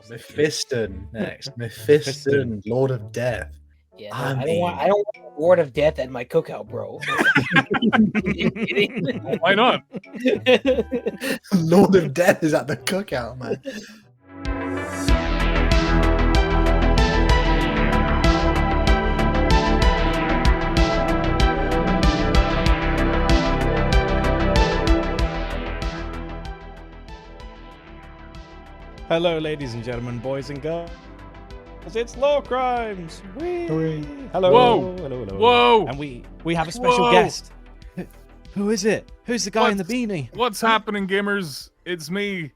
Mephiston next. Mephiston, Lord of Death. Yeah, no, I don't want Lord of Death at my cookout, bro. Why not? Lord of Death is at the cookout, man. Hello, ladies and gentlemen, boys and girls. It's Lorecrimes. Hello. Whoa. Hello. Whoa. And we have a special guest. Who is it? Who's the guy in the beanie? What's happening, gamers? It's me,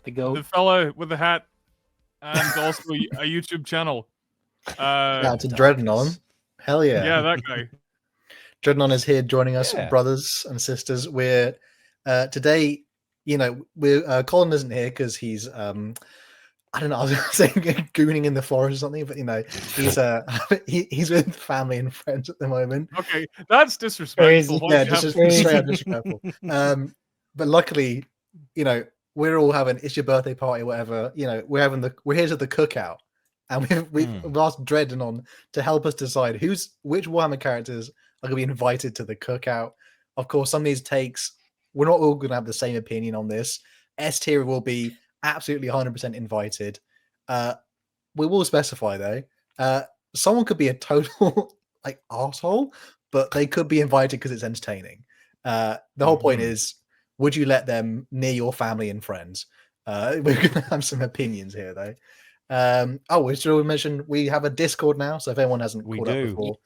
The goat. the fella with the hat, and also a YouTube channel. Yeah, it's a Dreadnought. Hell yeah. Yeah, that guy. Dreadnought is here joining us, Yeah. brothers and sisters. We're today, we're Colin isn't here because he's I don't know, I was saying gooning in the forest or something, but he's he's with family and friends at the moment. Okay, that's disrespectful. Yeah, just straight up disrespectful. But luckily, we're all having it's your birthday party, whatever. We're here to the cookout, and we've asked Dreadnought to help us decide which Warhammer characters are going to be invited to the cookout. Of course, some of these takes, we're not all going to have the same opinion on this. S tier will be absolutely 100% invited. We will specify though. Someone could be a total asshole, but they could be invited because it's entertaining. The whole point is, would you let them near your family and friends? We're gonna have some opinions here though. We should mention we have a Discord now, so if anyone hasn't caught up before,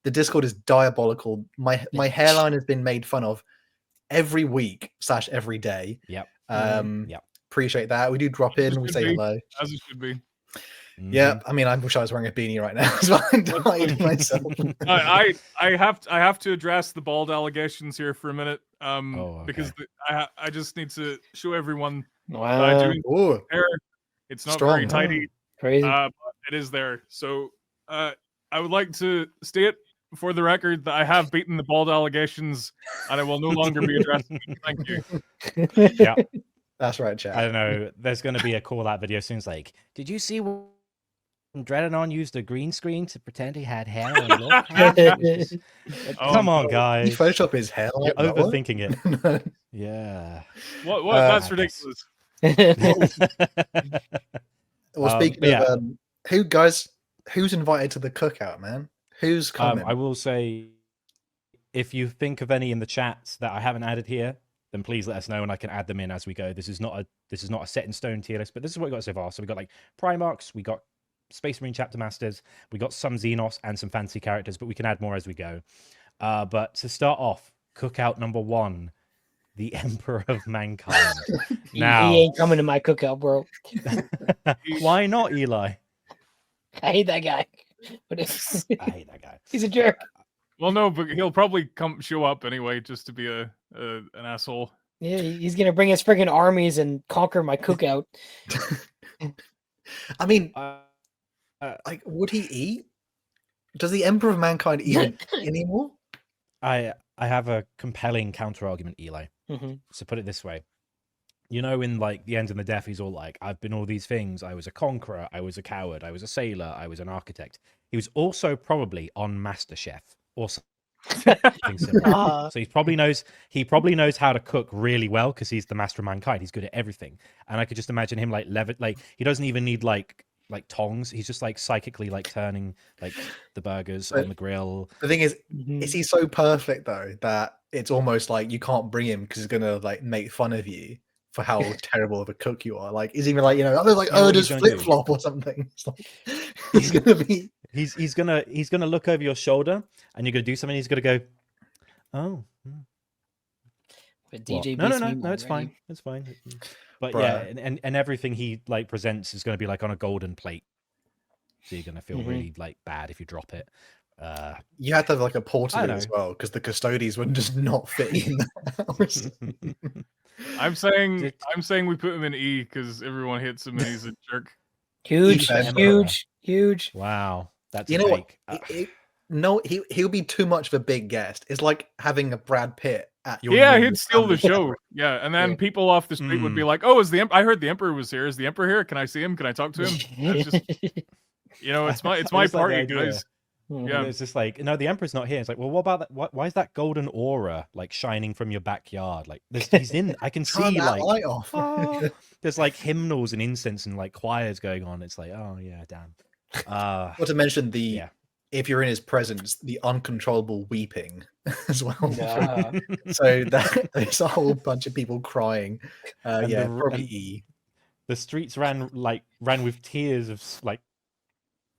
the Discord is diabolical. My hairline has been made fun of every week / every day. Yep. Appreciate that. We do drop in, we say hello. As it should be. Yeah, I mean, I wish I was wearing a beanie right now. So I'm dying myself. I have to address the bald allegations here for a minute. Because I just need to show everyone that I do hair. It's not very tidy. Crazy. But it is there. So I would like to state for the record that I have beaten the bald allegations and I will no longer be addressing them. Thank you. Yeah. That's right, chat. I don't know. There's going to be a call out video soon. It's like, did you see when Dreadnought used a green screen to pretend he had hair on Lorecrimes? Come on, guys. You Photoshop his hair. You're overthinking it. Yeah. What? That's ridiculous. Well, speaking of who's invited to the cookout, man? Who's coming? I will say, if you think of any in the chats that I haven't added here, then please let us know and I can add them in as we go. This is not a set in stone tier list, but this is what we got so far. So we got Primarchs, we got Space Marine Chapter Masters, we got some Xenos and some fancy characters, but we can add more as we go. But to start off, cookout number 1, the Emperor of Mankind. Now, he ain't coming to my cookout, bro. Why not, Eli? I hate that guy. I hate that guy. He's a jerk. Well, no, but he'll probably show up anyway, just to be an asshole. Yeah, he's gonna bring his friggin' armies and conquer my cookout. I mean, would he eat? Does the Emperor of Mankind eat anymore? I have a compelling counter argument, Eli. So put it this way. In the End and the Death, he's all like, I've been all these things. I was a conqueror. I was a coward. I was a sailor. I was an architect. He was also probably on MasterChef or something similar. So he probably knows how to cook really well because he's the master of mankind. He's good at everything. And I could just imagine him he doesn't even need like tongs. He's just psychically turning the burgers on the grill. The thing is he so perfect though that it's almost like you can't bring him because he's gonna make fun of you for how terrible of a cook you are. He's even just flip flop or something. It's he's gonna be. He's gonna look over your shoulder and you're gonna do something. He's gonna go, oh. But DJ no, it's fine. It's fine. But yeah, and everything he presents is gonna be on a golden plate. So you're gonna feel really bad if you drop it. You have to have a portal as well because the custodians would just not fit in the house. I'm saying we put him in E because everyone hits him and he's a jerk. Huge. Wow, that's what? No, he'll be too much of a big guest. It's like having a Brad Pitt Yeah, he'd steal the show. Yeah, and then people off the street would be like, "Oh, I heard the Emperor was here. Is the Emperor here? Can I see him? Can I talk to him?" It's just, it's my party, guys. Yeah, it's just like, no, the Emperor's not here. It's like, well, what about that? Why is that golden aura like shining from your backyard? Like, he's in. I can see like light off. There's like hymnals and incense and like choirs going on. It's like, oh yeah, damn. Not to mention if you're in his presence, the uncontrollable weeping as well. Yeah. So there's a whole bunch of people crying. Probably the streets ran with tears of like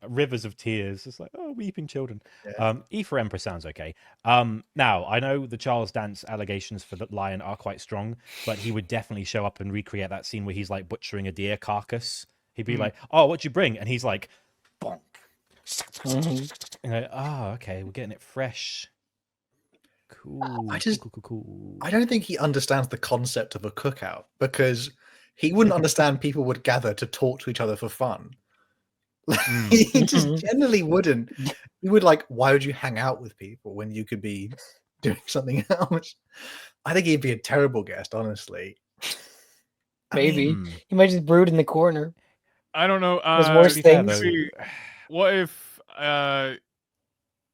rivers of tears. It's like, oh, weeping children. Yeah. E for Emperor sounds okay. Now I know the Charles Dance allegations for the Lion are quite strong, but he would definitely show up and recreate that scene where he's like butchering a deer carcass. He'd be like, "Oh, what'd you bring?" And he's like, "Bonk." And okay, we're getting it fresh. Cool. Cool. I don't think he understands the concept of a cookout, because he wouldn't understand people would gather to talk to each other for fun. He just generally wouldn't. He would why would you hang out with people when you could be doing something else? I think he'd be a terrible guest, honestly. Maybe he might just brood in the corner. I don't know. There's worse things. What if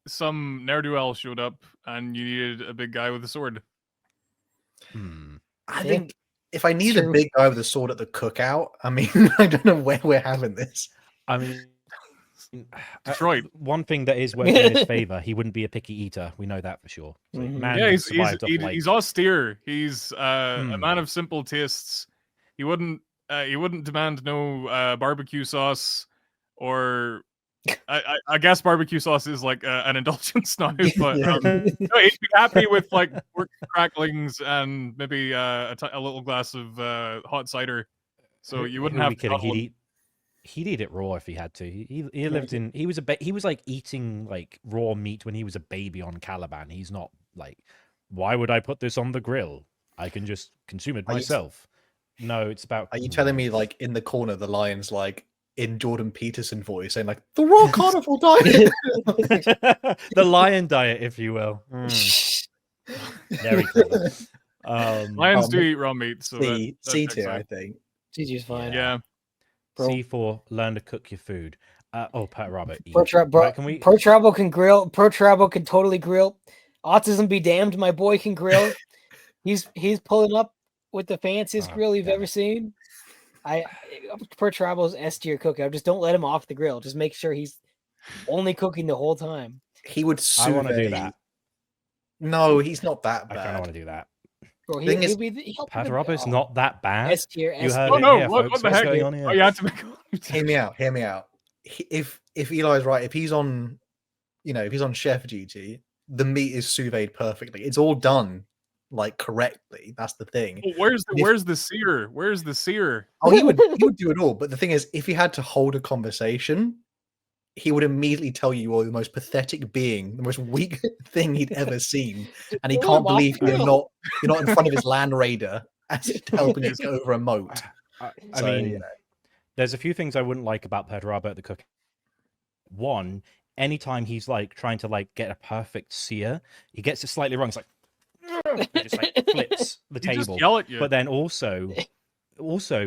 some ne'er-do-well showed up and you needed a big guy with a sword? I think if I need a big guy with a sword at the cookout, I mean, I don't know where we're having this. I mean, Detroit. One thing that is working in his favor, he wouldn't be a picky eater. We know that for sure. So, he's austere. He's a man of simple tastes. He wouldn't demand no barbecue sauce, or I guess barbecue sauce is like an indulgence now, but no, he'd be happy with pork cracklings and maybe a little glass of hot cider. So you wouldn't have to. He'd eat it raw if he had to. He lived in. He was like eating like raw meat when he was a baby on Caliban. He's not like, why would I put this on the grill? I can just consume it myself. No, it's about. Are you telling me in the corner the Lion's in Jordan Peterson voice saying the raw carnivore diet? The Lion diet, if you will. Very clever. Lions do eat raw meat, so C tier, I think. C fine. Yeah. C4, learn to cook your food. Perturabo. Perturabo can grill. Perturabo can totally grill. Autism be damned, my boy can grill. He's pulling up with the fanciest grill you've ever seen. Perturabo's S tier cookout. Just don't let him off the grill. Just make sure he's only cooking the whole time. He would. I want to do that. No, he's not that bad. I kind of want to do that. Bro, Perturabo's not that bad. S tier. What the heck? Oh, you have to make. Hear me out. If Eli's right, if he's on, if he's on chef duty, the meat is sous vide perfectly. It's all done correctly. That's the thing. Well, where's the seer? Where's the seer? Oh, he would do it all. But the thing is, if he had to hold a conversation, he would immediately tell you the most pathetic being, the most weak thing he'd ever seen, and he can't believe you're not in front of his Land Raider as helping it go over a moat. I mean, there's a few things I wouldn't like about Perturabo at the cooking. One, anytime he's trying to get a perfect sear, he gets it slightly wrong. It's he just flips the table. Just yell at you. But then also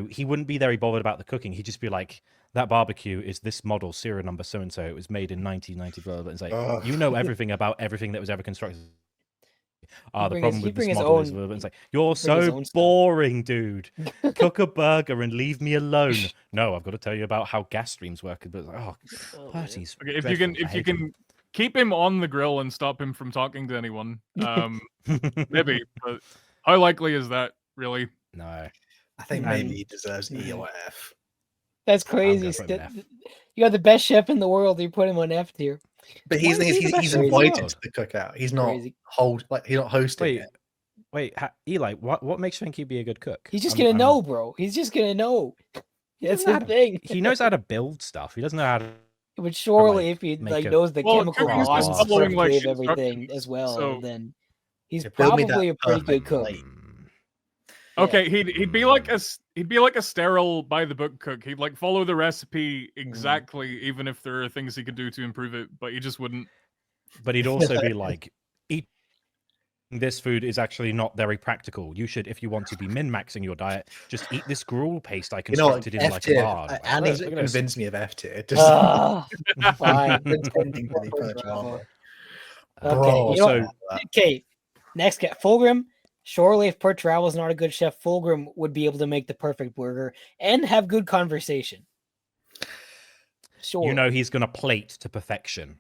he wouldn't be very bothered about the cooking. He'd just be like, that barbecue is this model, serial number so and so. It was made in 1990. It's like, you know everything about everything that was ever constructed. The problem with this model is it's like, you're so boring, dude. Cook a burger and leave me alone. No, I've got to tell you about how gas streams work. But Bertie's okay, if you can keep him on the grill and stop him from talking to anyone, maybe. But how likely is that, really? No, I think maybe he deserves E or F. That's crazy. You got the best chef in the world. You put him on F tier. But he's invited to the cookout. He's not he's not hosting it. Wait, Eli, what makes you think he'd be a good cook? He's just gonna know, bro. He's just gonna know. That's the thing. He knows how to build stuff. He doesn't know how to. But surely, if he knows the chemical process of everything as well, then he's probably a pretty good cook. Okay, he'd be like a sterile by the book cook. He'd follow the recipe exactly, even if there are things he could do to improve it, but he just wouldn't. But he'd also be eat this food is actually not very practical. You should, if you want to be min-maxing your diet, just eat this gruel paste I constructed in like a bar. Like, Andy's look at convinced me of F tier. Just fine. pretending to be Perturabo. Okay, you know so okay. Next guy, Fulgrim. Surely, if Perturabo is not a good chef, Fulgrim would be able to make the perfect burger and have good conversation. Sure. you know he's gonna plate to perfection.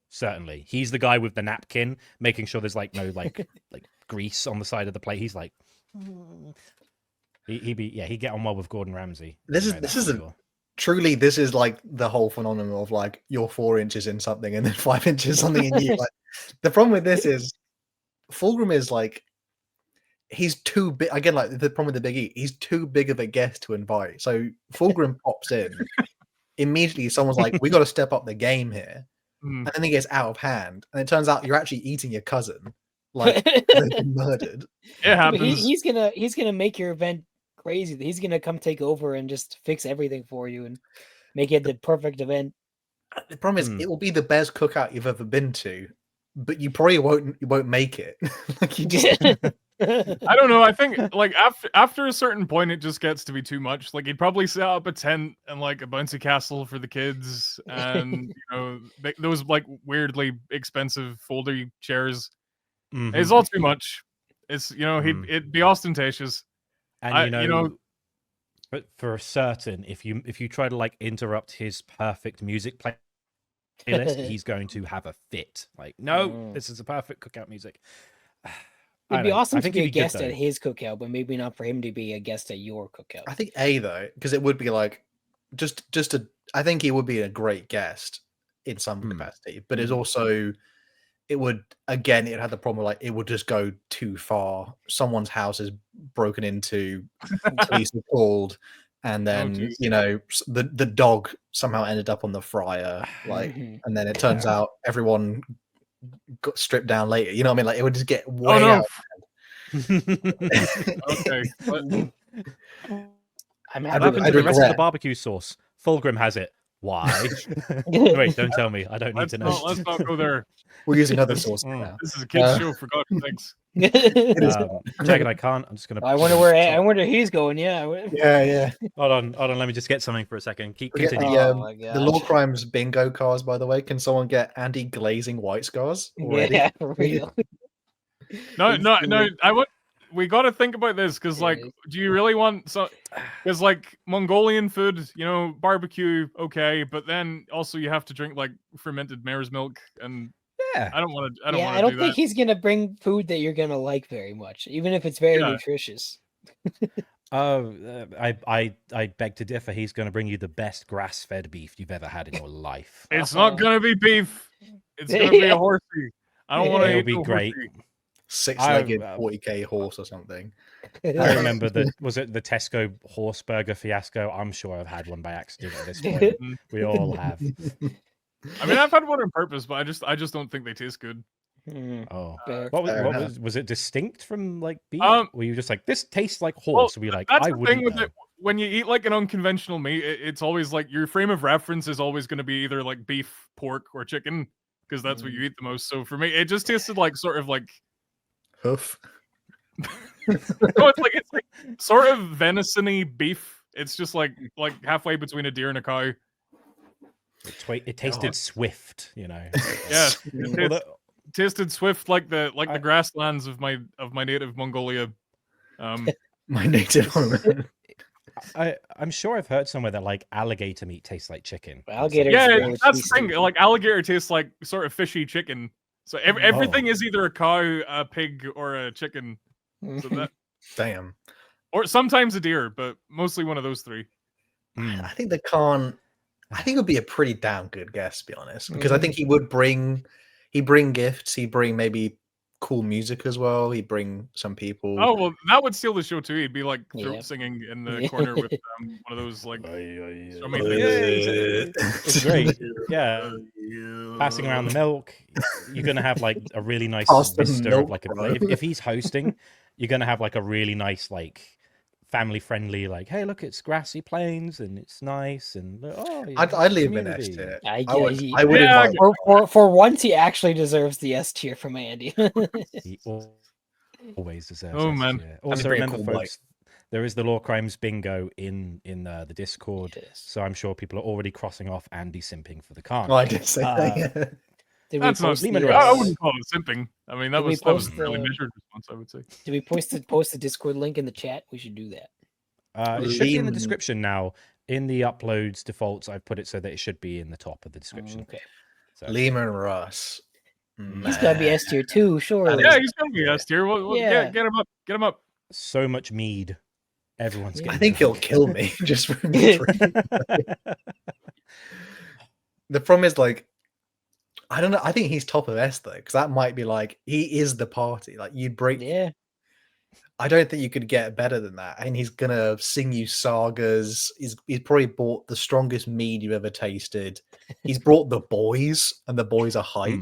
Certainly, he's the guy with the napkin, making sure there's like no like grease on the side of the plate. He's like, he'd get on well with Gordon Ramsay. This is like the whole phenomenon of like you're 4 inches in something and then 5 inches something in you. Like, the problem with this is Fulgrim is like he's too big again. Like the problem with the Big E, he's too big of a guest to invite. So Fulgrim pops in immediately. Someone's like, "We got to step up the game here," and then he gets out of hand, and it turns out you're actually eating your cousin, like they've been murdered. It happens. He's gonna make your event crazy. He's gonna come take over and just fix everything for you and make it the perfect event. The problem is, it will be the best cookout you've ever been to, but you probably won't make it. Like you just. I don't know. I think like after a certain point, it just gets to be too much. Like he'd probably set up a tent and like a bouncy castle for the kids, and those like weirdly expensive foldy chairs. It's all too much. It's it'd be ostentatious. And but for certain, if you try to like interrupt his perfect music playlist, he's going to have a fit. Like, no, this is a perfect cookout music. It'd be awesome to be a guest at his cookout, but maybe not for him to be a guest at your cookout. I think though, because it would be like I think he would be a great guest in some capacity, but it's also it had the problem like it would just go too far. Someone's house is broken into, police are called, and then the dog somehow ended up on the fryer, like, and then it turns out everyone got stripped down later. You know what I mean? Like it would just get way out. Okay. I'm happy with the rest of the barbecue sauce. Fulgrim has it. Why? Wait, don't tell me. I don't need to know. Let's not go there. We're using other sauce now. This is a kid's show, for God's sakes. Jaghattai Khan. I'm just gonna. I wonder he's going. Yeah. Hold on. Let me just get something for a second. Keep continuing. The Lorecrimes bingo cards, by the way. Can someone get Andy glazing white scars already? Yeah, for real. No. We got to think about this because, like, do you really want so? Because, like, Mongolian food, barbecue, okay, but then also you have to drink like fermented mare's milk, and I don't want to. I don't think he's gonna bring food that you're gonna like very much, even if it's very nutritious. I beg to differ. He's going to bring you the best grass-fed beef you've ever had in your life. It's not going to be beef. It's going to be a horsey. I don't want to. It'll be great. 6-legged 40k horse or something. I remember was it the Tesco horse burger fiasco? I'm sure I've had one by accident at this point. We all have. I mean, I've had one on purpose, but I just don't think they taste good. Oh, what was it distinct from like beef? Were you just like, this tastes like horse? Well, like, that's I the thing with it. When you eat like an unconventional meat, it's always like your frame of reference is always going to be either like beef, pork, or chicken, because that's what you eat the most. So for me, it just tasted like sort of like hoof. No, it's like sort of venison-y beef. It's just like halfway between a deer and a cow. It tasted swift, Yeah, it tasted swift like the grasslands of my native Mongolia. My native home. I'm sure I've heard somewhere that like alligator meat tastes like chicken. Alligator, that's the thing. Like alligator tastes like sort of fishy chicken. So everything is either a cow, a pig, or a chicken. So damn. Or sometimes a deer, but mostly one of those three. I think the Khan. I think it would be a pretty damn good guest, to be honest, because I think he would bring gifts. He'd bring maybe cool music as well. He'd bring some people. Oh well, that would steal the show too. He'd be like throat singing in the corner with one of those like. It's great. Yeah, passing around the milk. You're gonna have like a really nice vista of like if he's hosting, you're gonna have like a really nice like family friendly, like, hey, look, it's grassy plains and it's nice and I'd leave him in S tier. I would for once he actually deserves the S tier from Andy. He always deserves. Oh, S man. tier. Also, pretty remember, cool, folks, there is the Lorecrimes bingo in the Discord, Yes. so I'm sure people are already crossing off Andy simping for the Khan. Oh, I did say that. Yeah. Did we That's not. post Leman the, Russ. I wouldn't call it simping. I mean, that Did we was a post really the- measured response, I would say. Did we post the Discord link in the chat? We should do that. It should be in the Leman- description now. In the uploads defaults, I've put it so that it should be in the top of the description. Okay. So, Leman Russ. He's got to be S tier too, surely. Yeah, he's gonna be S tier. Yeah. Get him up. Get him up. so much mead. Everyone's Yeah. getting I think he'll drunk. kill me just for the problem is like I don't know. I think he's top of S though, because that might be like he is the party. Like you'd break. Yeah. I don't think you could get better than that. And he's gonna sing you sagas. He's probably bought the strongest mead you ever tasted. He's brought the boys, and the boys are hype.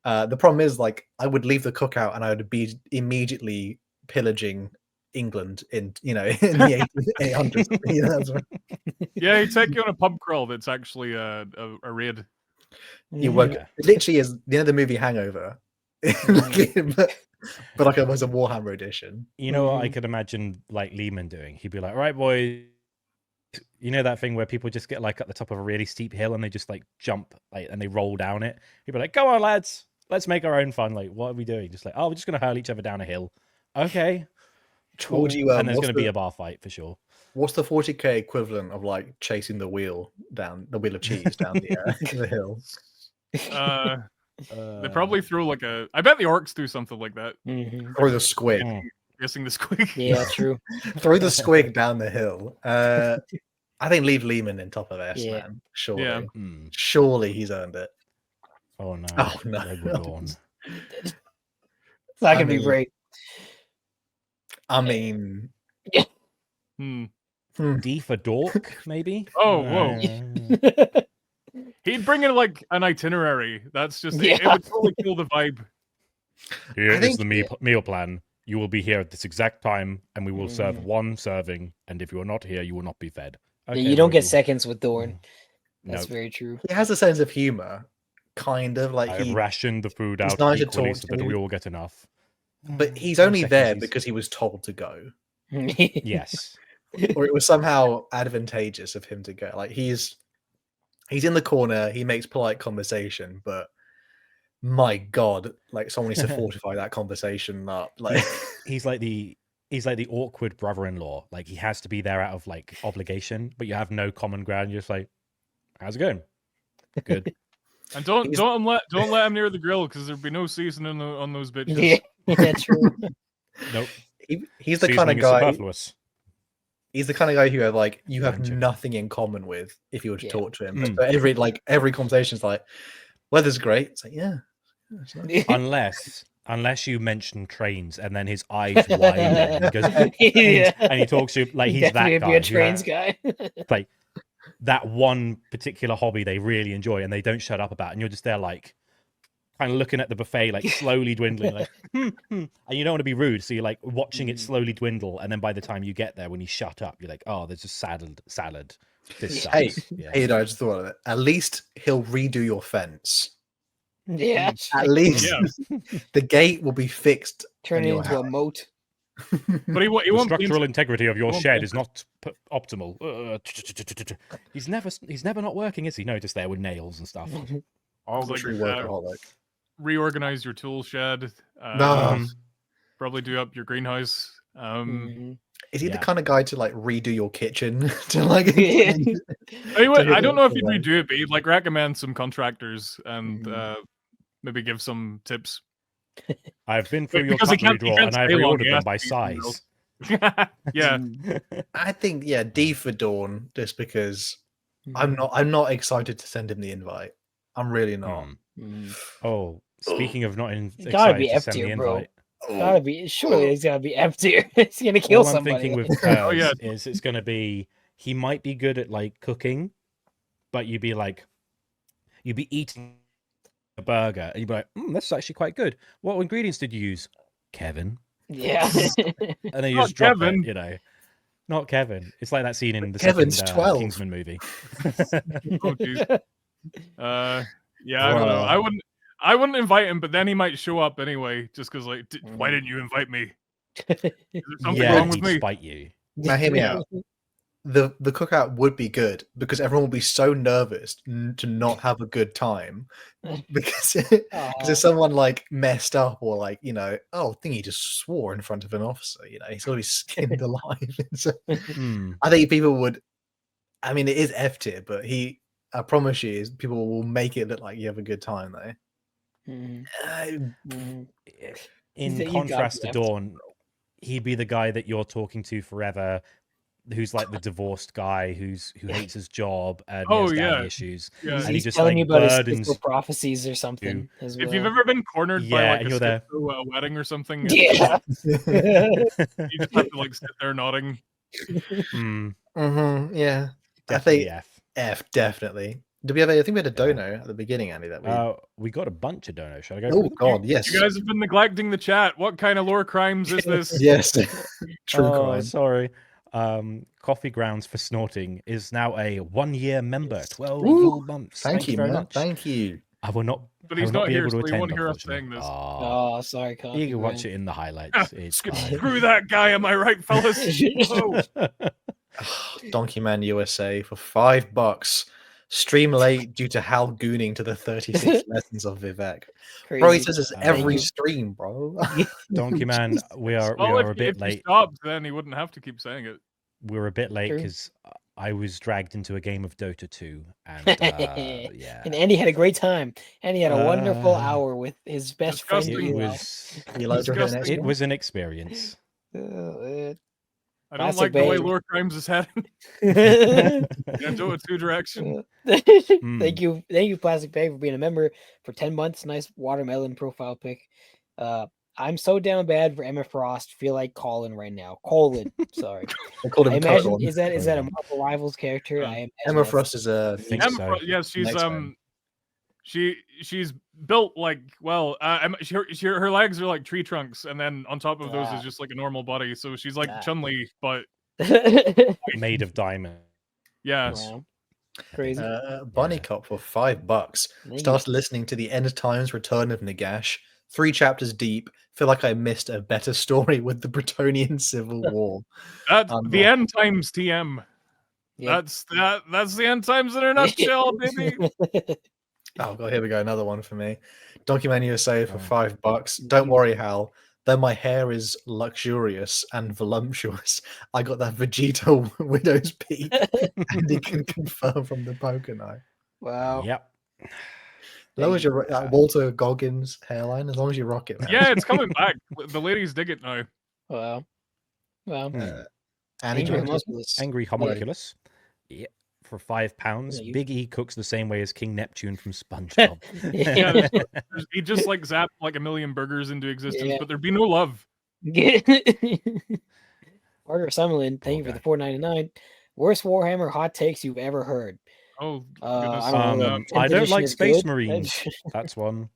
The problem is like I would leave the cookout and I would be immediately pillaging England in in the 800s. That's right. Yeah, he'd take you on a pub crawl that's actually a raid. You work Yeah. it literally is the movie Hangover. but like it was a Warhammer edition. You know what I could imagine like Leman doing? He'd be like, right, boys, you know that thing where people just get like at the top of a really steep hill and they just like jump like and they roll down it. He'd be like, go on, lads, let's make our own fun. Like, what are we doing? Just like, oh, we're just gonna hurl each other down a hill. Okay. What would you, and there's what's gonna be the- a bar fight for sure. What's the 40k equivalent of like chasing the wheel of cheese down the hill? They probably throw like a. I bet the orcs do something like that. Throw the squig. Guessing the squig. Yeah, true. Throw the squig down the hill. I think leave Leman in top of S, Yeah. man. Surely. Yeah. Surely he's earned it. Oh no. Oh no. Rogal Dorn. It's not gonna be mean- great. I mean, Hmm. D for Dork, maybe? Oh, whoa. He'd bring in like an itinerary. That's just it Yeah. would totally kill the vibe. Here I is think- the meal plan. You will be here at this exact time, and we will serve one serving. And if you are not here, you will not be fed. Yeah, you don't get Rogal. seconds with Dorn. That's Nope. very true. he has a sense of humor, kind of like I he. rationed the food he's out nice to equally talk so that to. we all get enough. But he's Some only seconds there he's- because he was told to go, Yes. or it was somehow advantageous of him to go. Like he's in the corner, he makes polite conversation, but my God, like someone needs to fortify that conversation up. Like He's like the awkward brother-in-law. Like he has to be there out of like obligation, but you have no common ground. You're just like, how's it going? Good. And don't He's- let him near the grill because there'd be no seasoning on those bitches. Yeah, true. Nope. he's the kind Seasoning of is guy. superfluous. He's the kind of guy who like you have Rancher. nothing in common with if you were to Yeah. talk to him. Mm. So every conversation is like, weather's great. It's like, yeah. it's nice. Unless you mention trains, and then his eyes widen and he goes, Yeah. and he talks to you like he's that Definitely guy. be a who trains has, guy. like that one particular hobby they really enjoy and they don't shut up about, and you're just there like kind of looking at the buffet like slowly dwindling, like and you don't want to be rude, so you're like watching it slowly dwindle, and then by the time you get there, when you shut up, you're like, oh, there's just salad. This sucks. Hey, yeah. hey, I just thought of it. At least he'll redo your fence. Yeah. At least Yeah. the gate will be fixed. Turn in it your into a house. moat. But he The won't be structural integrity of your won't shed be- is not optimal. He's never not working, is he? No, just there with nails and stuff. Arbitrary workaholic. reorganize your tool shed. No. Probably do up your greenhouse. Mhm. Is he Yeah. the kind of guy to like redo your kitchen to like? Yeah. Anyway, I don't know if the he'd way. redo it, but he'd like recommend some contractors and maybe give some tips. I've been through your Because he cutlery can't- he drawer can't and I've stay long, reordered he them has by to use size. Yeah. I think D for Dawn, just because I'm not excited to send him the invite. I'm really not. Mhm. Oh, speaking of not You gotta excited be to F send the tier, bro. invite. Gotta be. Surely it's gotta be F tier. It's gonna kill All I'm somebody. thinking with Oh, yeah. Curze is it's going to be he might be good at like cooking, but you'd be eating a burger and you'd be like, that's actually quite good. What ingredients did you use? Kevin. Yeah. And then you Not just drop Kevin. it, you know. Not Kevin. It's like that scene in the Kevin's second 12. Kingsman movie. Oh, geez. Yeah, I don't know. Bruh. I wouldn't invite him, but then he might show up anyway, just because, like, why didn't you invite me? Is there something wrong with me? Spite you. Now hear me out. The cookout would be good because everyone would be so nervous to not have a good time because if someone like messed up or like I think he just swore in front of an officer, he's always skinned alive. So, I think people would. I mean, it is F tier, but I promise you, people will make it look like you have a good time though. In contrast to Dorn, he'd be the guy that you're talking to forever, who's like the divorced guy who hates his job and has daddy issues. Yeah. And he's just telling like you about burdens his prophecies or something. As well. If you've ever been cornered by like a wedding or something, yeah, you just have to like sit there nodding. Yeah, definitely I think F definitely. Did we have I think we had a dono at the beginning, Andy. That we got a bunch of donos. Shall I go? Oh God, yes. You guys have been neglecting the chat. What kind of lore crimes is this? Yes, true crime. Sorry. Coffee Grounds for Snorting is now a 1-year member, 12 full months. Thank you very man. much. Thank you. I will not. But he's not here, so he attend, won't hear us saying this. Oh, sorry, Coffee You can watch Grounds. it in the highlights. It's Screw that guy, am I right, fellas? Donkey Man USA for $5. Stream late due to Hal gooning to the 36 lessons of Vivek. Crazy. Bro, he says it's every stream, bro. Donkey Man, we are a bit late. If he stopped, then he wouldn't have to keep saying it. We're a bit late because I was dragged into a game of Dota 2, and and Andy had a great time. Andy had a wonderful hour with his best friend. It was an experience. I don't like the way Lorecrimes is heading. Dota 2 direction. Thank you, Plastic Bag, for being a member for 10 months. Nice watermelon profile pic. I'm so down bad for Emma Frost. Feel like Colin right now. Sorry. I imagine Colin. Is that a Marvel Rivals character? Emma Frost is a. Yes, she's built like her legs are like tree trunks, and then on top of those is just like a normal body. So she's like Chun-Li, but made of diamond. Yes. Wow. Crazy. Bunny Cop for $5. Started listening to the End of Times Return of Nagash. 3 chapters deep. Feel like I missed a better story with the Bretonian Civil War. That's the End Times TM. Yep. That's the End Times in a nutshell, baby. Oh god, here we go. Another one for me. Donkey Man USA for $5. Don't worry, Hal. Though my hair is luxurious and voluptuous, I got that Vegeta widow's peak, and he can confirm from the Pokémon. Wow. Yep. As long as you're Walter Goggins hairline, as long as you rock it, man. Yeah, it's coming back. The ladies dig it now. Wow. Angry Homunculus. Yeah, for £5. Big E cooks the same way as King Neptune from SpongeBob. He just like zapped like a million burgers into existence, but there'd be no love. Order Summerlin, thank you for the $4.99. Worst Warhammer hot takes you've ever heard. Oh, I don't like Space Marines. That's one.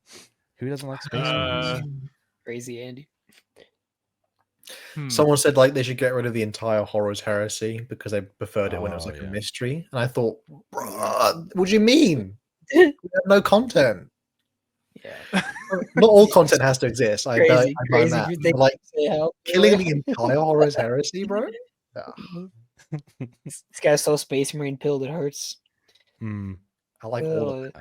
Who doesn't like Space Marines? Crazy Andy. Someone said like they should get rid of the entire Horus heresy because they preferred it when it was like a mystery, and I thought, what do you mean? We have no content. Yeah, not all content has to exist. I crazy that. Like killing the entire Horus heresy, bro. This guy's so Space Marine pilled it hurts. I like all of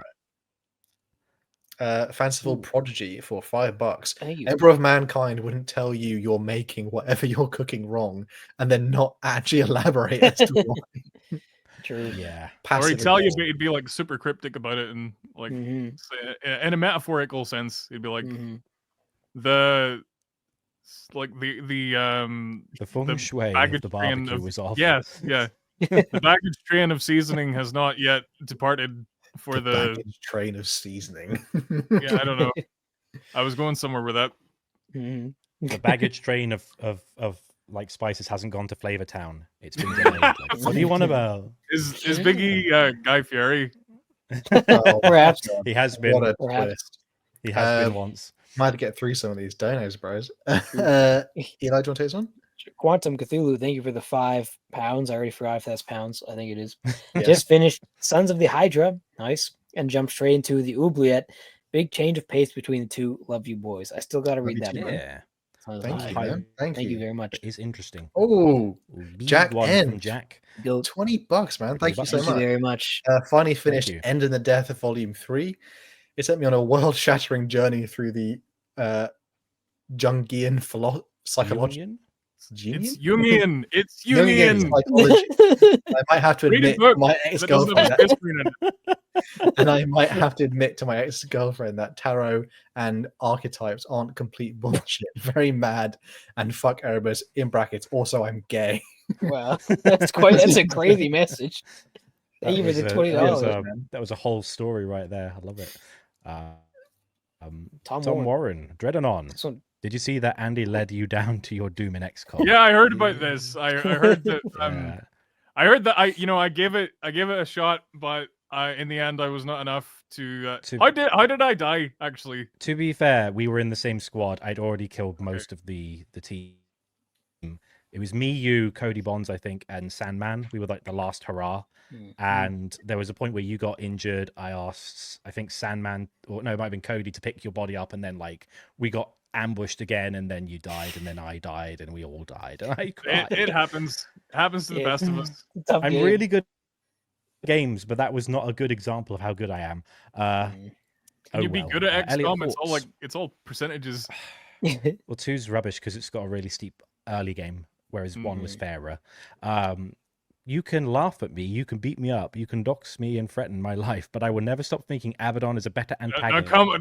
it. Fanciful Prodigy for $5. Emperor of Mankind wouldn't tell you you're making whatever you're cooking wrong and then not actually elaborate as to why. True. Yeah. Or he'd tell you, but he'd be like super cryptic about it and like in a metaphorical sense. He'd be like the feng shui of the barbecue was off. Yes, yeah. The baggage train of seasoning has not yet departed for the baggage train of seasoning. Yeah, I don't know. I was going somewhere with that. The baggage train of like spices hasn't gone to Flavor Town. It's been delayed. Like, what do you want about? Is Biggie Guy Fieri? Perhaps he has been. What a twist. He has been once. Might have to get through some of these donos, bros. Eli, do you want to take this one? Quantum Cthulhu, thank you for the £5. I already forgot if that's pounds. I think it is. Just finished Sons of the Hydra. Nice. And jumped straight into the Oubliette. Big change of pace between the two. Love you, boys. I still got to read you that too, one. Yeah, Thank you, man. Thank you very much. it's interesting. Oh, Big Jack one N. from Jack. Go. $20, man. Thank you so Thank you much. very much. Finally finished you. End in the Death of Volume 3. It sent me on a world-shattering journey through the Jungian psychology. Jungian? It's Jungian. It's Jungian Jungian. psychology. I might have to Read a admit book to my that doesn't have ex-girlfriend a that, screen in it. and I might have to admit to my ex-girlfriend that tarot and archetypes aren't complete bullshit. Very mad and fuck Erebus in brackets. Also, I'm gay. Wow, that's a crazy message. Thank you for the $20. That was a whole story right there. I love it. Tom Warren, Dreadanon. This one- Did you see that Andy led you down to your doom in XCOM? Yeah, I heard about this. I heard that. Yeah. I heard that. I gave it a shot, but in the end, I was not enough to. How did I die? Actually, To be fair, we were in the same squad. I'd already killed most of the team. It was me, you, Cody Bonds, I think, and Sandman. We were like the last hurrah. And there was a point where you got injured. I asked, I think Sandman, or no, it might have been Cody, to pick your body up, and then like we got ambushed again, and then you died, and then I died, and we all died. And I cried. it happens. Happens to the best of us. I'm really good at games, but that was not a good example of how good I am. Can you be good at Elliot, XCOM? It's all percentages. Well, 2's rubbish because it's got a really steep early game, whereas 1 was fairer. You can laugh at me, you can beat me up, you can dox me and threaten my life, but I will never stop thinking Abaddon is a better antagonist. Come on.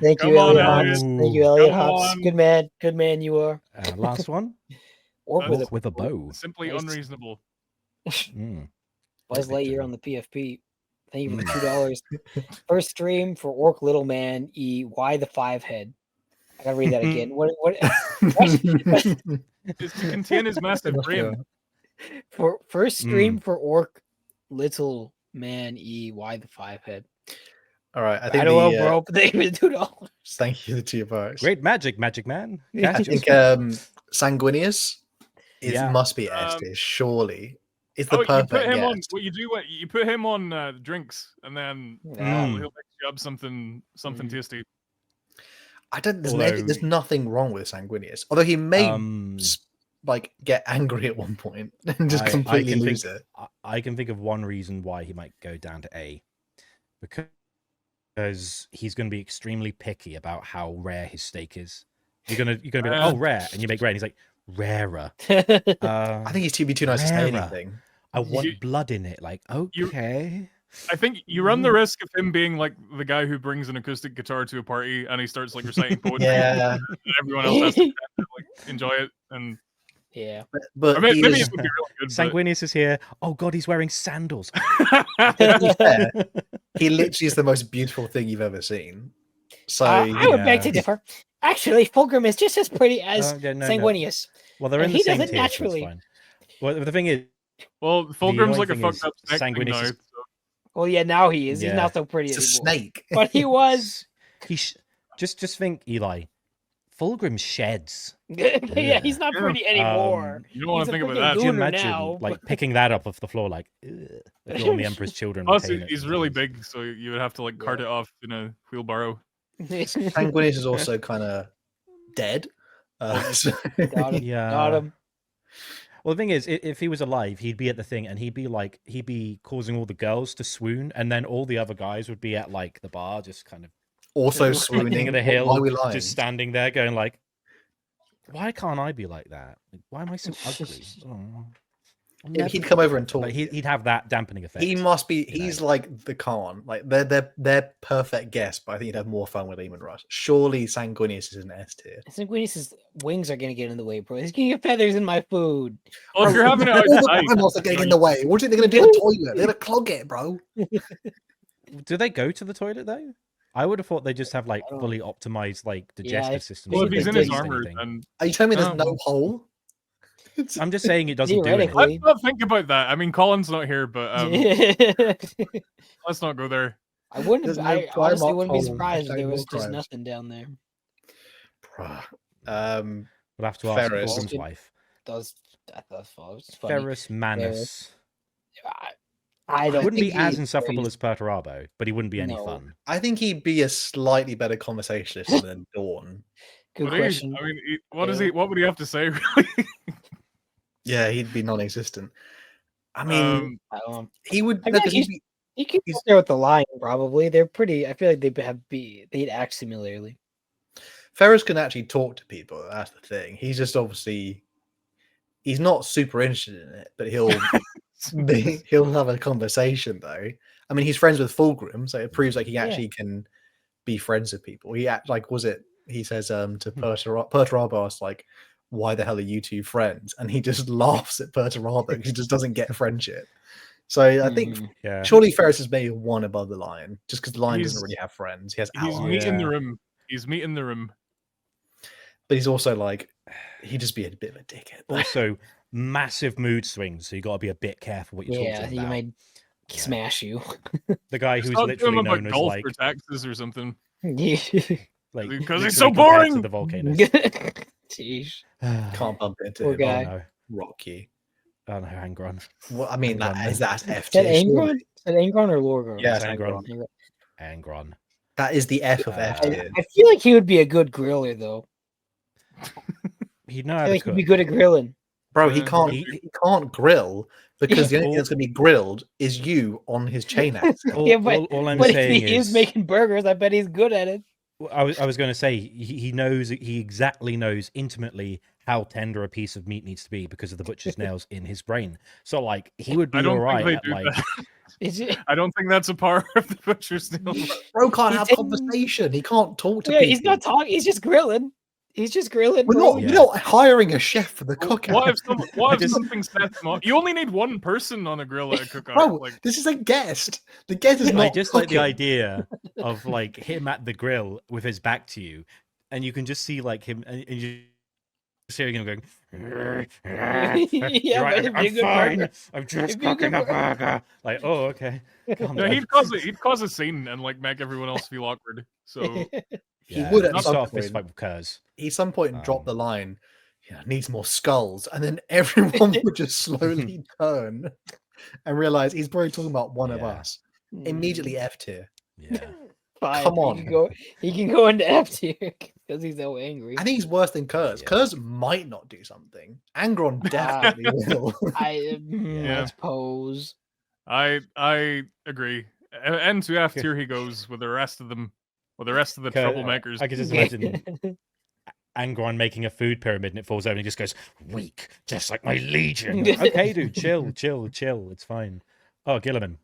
Thank you, Elliot Hobbs. Thank you, Elliot Hobbs. Good man, you are. Last one. Orc with a bow. Simply unreasonable. Buzz Lightyear on the PFP. Thank you for the $2. First stream for Orc Little Man E. Why the 5 head? I gotta read that again. What? Is to contain his massive brain. For first stream for Orc Little Man E. Why the 5 head? All right, I think I don't know, bro. But they give $2. Thank you, the $2. Great magic man. I think Sanguinius must be S tier, surely. It's the perfect guest. What you do? You put him on drinks, and then he'll make you up something tasty. I don't. There's nothing wrong with Sanguinius, although he may like get angry at one point and just completely lose it. I can think of one reason why he might go down to A, because he's going to be extremely picky about how rare his steak is. You're gonna be like, oh, rare, and you make rare, and he's like, rarer. I think he's too nice to say anything. I want blood in it. Like, okay. I think you run the risk of him being like the guy who brings an acoustic guitar to a party and he starts like reciting poetry. Yeah. And everyone else has to like enjoy it. And yeah, but maybe it would be really good. Sanguinius is here. Oh God, he's wearing sandals. He literally is the most beautiful thing you've ever seen. So I would beg to differ. Actually, Fulgrim is just as pretty as Sanguinius. Well, they're in the same does it tier, naturally. So it's fine. Well, the thing is, Fulgrim's like a fucked up snake thing now. Well, yeah, now he is. He's not so pretty anymore. It's a snake. But he was. Just think, Eli. Fulgrim sheds. Yeah, he's not pretty anymore. You don't want to think about that. Could you imagine like picking that up off the floor, like if you're on the Emperor's Children? Plus, he's really big, so you would have to like cart it off in a wheelbarrow. Sanguinius is also kind of dead. Got him. Well, the thing is, if he was alive, he'd be at the thing, and he'd be causing all the girls to swoon, and then all the other guys would be at like the bar, just kind of also swooning at the hill, why are we lying? Just standing there, going like, "Why can't I be like that? Why am I so ugly?" He'd come over and talk. Like, he'd have that dampening effect. He must be. He's like the Khan. Like they're perfect guests, but I think you'd have more fun with Leman Russ. Surely Sanguinius is an S tier. Sanguinius' wings are gonna get in the way, bro. He's gonna get feathers in my food. Well, if you're having it outside, animals are getting in the way. What do you think they're gonna do in the toilet? They're gonna clog it, bro. Do they go to the toilet though? I would have thought they just have like fully optimized like digestive systems. Well, if he's in his armor, then are you telling me there's no hole? I'm just saying it doesn't do anything. Let's not think about that. I mean, Colin's not here, but let's not go there. I wouldn't. I honestly wouldn't be surprised if there was just nothing down there. We'll have to ask Fulgrim's wife. Ferrus Manus. I He don't wouldn't be think as he's insufferable crazy. as Perturabo, but he wouldn't be any No. fun. I think he'd be a slightly better conversationalist than Dorn. Good But question. I mean, what is he? What would he have to say? Really? Yeah, he'd be non-existent. I mean, I don't know. he would. I No, feel 'cause like he'd be, He could he's- go there with the lion, probably. They're pretty. I feel like they'd act similarly. Ferrus can actually talk to people. That's the thing. He's just obviously he's not super interested in it, but he'll have a conversation though. I mean, he's friends with Fulgrim, so it proves like he actually can be friends with people. He act like he says to Perturabo asks, like, why the hell are you two friends? And he just laughs at Perturabo because he just doesn't get friendship. So I think surely Ferrus is maybe one above the lion, just because the lion doesn't really have friends. He has allies. He's meat in the room. He's meat in the room. But he's also like, he'd just be a bit of a dickhead. Also, massive mood swings, so you got to be a bit careful what you're talking about. Yeah, he might smash you. The guy who's Talk to literally him about known as golf like or taxes or something. like Because he's literally so compared boring. to the volcano. Jeez. Can't bump into Poor him. guy. Oh no, Rocky. oh no, Angron. Well, I mean, that's F Is that tier. Angron? Is that Angron or Lorgar? Yeah, It's it's Angron. Angron. Angron. That is the F of F tier. I feel like he would be a good griller, though. He'd know I how feel to like he'd cook. be good at grilling. Bro, he Yeah. can't grill because the only thing that's going to be grilled is you on his chain axle. All I'm but if saying he is is, making burgers, I bet he's good at it. I was going to say he exactly knows intimately how tender a piece of meat needs to be because of the butcher's nails in his brain. So like he would be I don't all think right they at do like that. I don't think that's a part of the butcher's nail. Bro can't He's have in- conversation. He can't talk to Yeah, people. he's not talking. He's just grilling. He's just grilling. We're not hiring a chef for the cookout. What if something sets him off? You only need one person on a grill at a cookout. Bro, this is a guest. The guest is not I just like the cooking. idea of like him at the grill with his back to you, and you can just see like him, and you just hearing him going. Yeah, right, but it'd be a I'm good fine. burger. I'm just It'd be a cooking good a burger. Like, oh, okay. Calm No, down. he'd cause a scene and like make everyone else feel awkward. So He would at not some start a point. fist fight with Curze. He at some point dropped the line, needs more skulls, and then everyone would just slowly turn and realize he's probably talking about one of us. Immediately F tier. Yeah. Fine, Come on. He can go into F tier because he's so angry. I think he's worse than Curze. Curze might not do something. Angron definitely will. I suppose. I agree. N to F tier he goes with the rest of them, with the rest of the troublemakers. I can just imagine Angron making a food pyramid and it falls over and he just goes, weak, just like my legion. Okay, dude, chill. It's fine. Oh, Guilliman.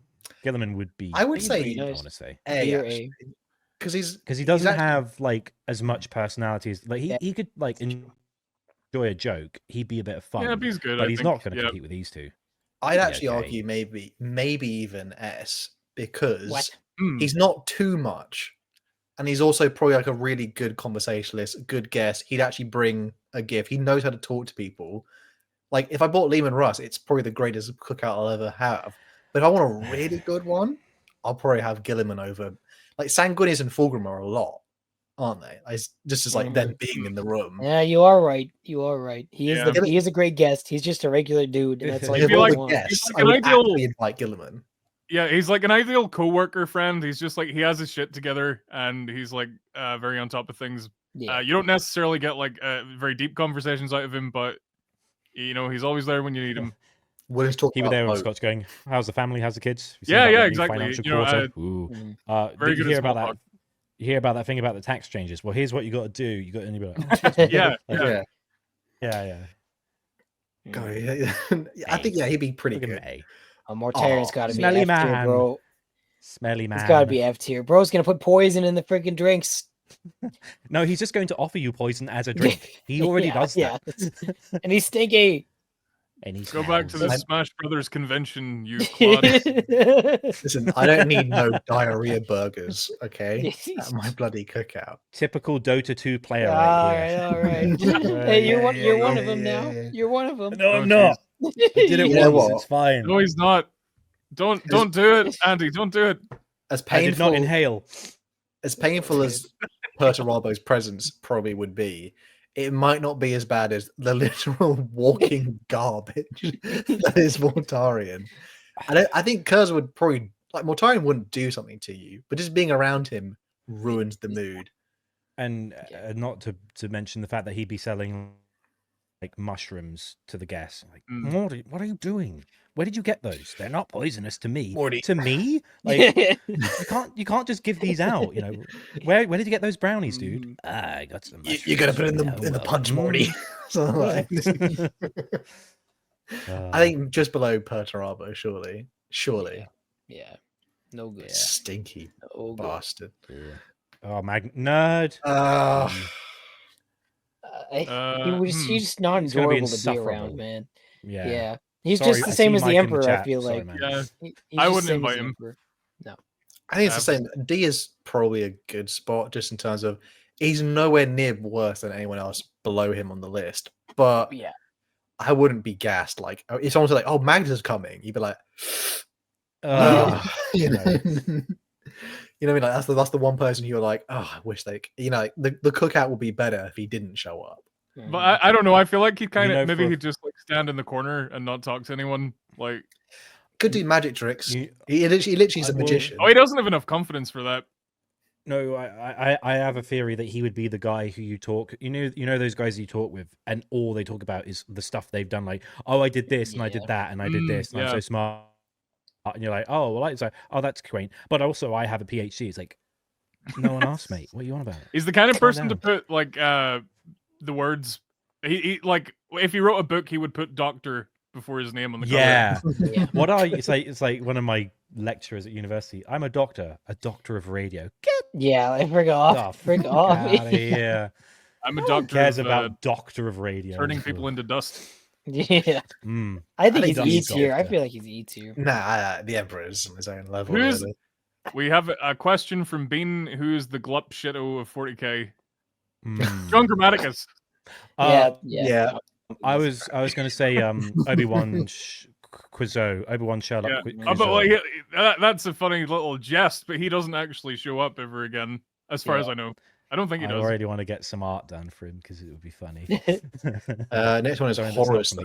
Guilliman would be. I would say B, I want to say A, because he doesn't have like as much personality as like he could like enjoy a joke. He'd be a bit of fun. Yeah, he's good. But I he's think. not going to compete with these two. I'd actually argue maybe even S because Hmm. he's not too much, and he's also probably like a really good conversationalist, a good guest. He'd actually bring a gift. He knows how to talk to people. Like if I bought Leman Russ, it's probably the greatest cookout I'll ever have. But if I want a really good one, I'll probably have Guilliman over. Like Sanguinius and Fulgrim are a lot, aren't they? Just as like them being in the room. Yeah, you are right. He is Yeah. he is a great guest. He's just a regular dude, and that's all If you I was want. a guest, He's I like would an ideal- actually invite Guilliman. Yeah, he's like an ideal coworker friend. He's just like he has his shit together, and he's like very on top of things. Yeah. You don't necessarily get like very deep conversations out of him, but he's always there when you need him. Willing to talk He was about there when both. Scott's going, how's the family? How's the kids? You seen Yeah, about yeah, the new exactly. financial You know, quarter? Ooh. Very Did you good hear at about small that? You hear about that thing about the tax changes? Well, here's what you got to do. You got to be like, Yeah, like, yeah. yeah. I think he'd be pretty Look at good. A. Mortarion's got to be Smelly F tier, man. bro. Smelly man. It's got to be F tier. Bro's gonna put poison in the freaking drinks. No, he's just going to offer you poison as a drink. He already does that. Yeah. And he's stinky. And he Go back to the I'm- Smash Brothers convention, you clod. Listen, I don't need no diarrhea burgers, okay? At my bloody cookout. Typical Dota 2 player All right here. right, all right. Hey, you're one of them now. yeah. You're one of them. No, Oh, I'm not. I did it You know once. what? It's fine. No, he's not. Don't do it, Andy. Don't do it. As I did not painful inhale. as Perturabo's presence probably would be, it might not be as bad as the literal walking garbage that is Mortarion. I think Curze would probably like Mortarion wouldn't do something to you, but just being around him ruins the mood. And not to mention the fact that he'd be selling like mushrooms to the guests. Like, Morty, what are you doing? Where did you get those? They're not poisonous to me. Morty. To me? Like you can't just give these out, you know. Where did you get those brownies, dude? I got some mushrooms. You gotta put it in the punch, Morty. So, like, I think just below Perturabo, surely. Yeah. No good. Stinky bastard. Yeah. Oh, nerd. He's just not enjoyable to be around, man. Yeah. He's just the same as the Emperor, I feel like. I wouldn't invite him. No. I think it's the same. D is probably a good spot just in terms of he's nowhere near worse than anyone else below him on the list. But yeah, I wouldn't be gassed. Like if someone said like, "Oh, Magnus is coming," you'd be like, you know, you know what I mean? Like that's the one person you're like, "Oh, I wish they," you know, like, the cookout would be better if he didn't show up. But I don't know. I feel like he kind of maybe he'd just like stand in the corner and not talk to anyone. Like could do magic tricks. He literally is a magician. Oh, he doesn't have enough confidence for that. No, I have a theory that he would be the guy who you talk. You know those guys you talk with, and all they talk about is the stuff they've done. Like, oh, I did this and I did that and I did this and I'm so smart. And you're like, oh, well, oh, that's quaint. But also, I have a PhD. It's like, no one asked, mate. What are you on about? He's the kind of person to put like the words. He like if he wrote a book, he would put doctor before his name on the cover. Yeah. What are you? It's like one of my lecturers at university. I'm a doctor of radio. Frick off. Yeah. I'm a doctor. Who cares about doctor of radio? Turning people into dust. Yeah. I think he's E tier. I feel like he's E tier. Nah, the Emperor is on his own level. Really. We have a question from Bean, who's the glup shitto of 40k. John Grammaticus. Yeah. I was going to say Obi-Wan Obi-Wan Sherlock. Yeah. But like, that's a funny little jest, but he doesn't actually show up ever again, as far as I know. I don't think he does. I already want to get some art done for him because it would be funny. Next one is Horus.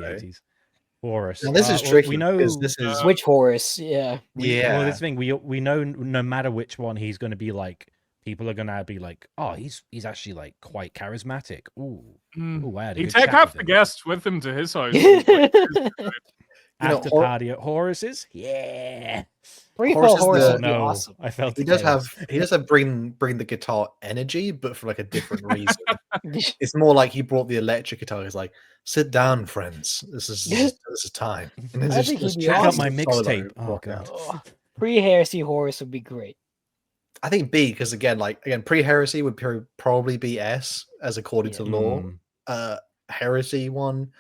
Horus. Now this is tricky. We know this is which Horus. Yeah. Well, this thing we know no matter which one he's going to be like. People are gonna be like, "Oh, he's actually like quite charismatic." Ooh, wow! He take half the guests with him to his house. After party at Horus's, yeah. Horus would be awesome. I felt he does have bring the guitar energy, but for like a different reason. It's more like he brought the electric guitar. He's like, "Sit down, friends. This is time." And then just check out my mixtape. Oh god. Pre-heresy Horus would be great. I think B, because again, pre-heresy would probably be S, as according to lore. Heresy one.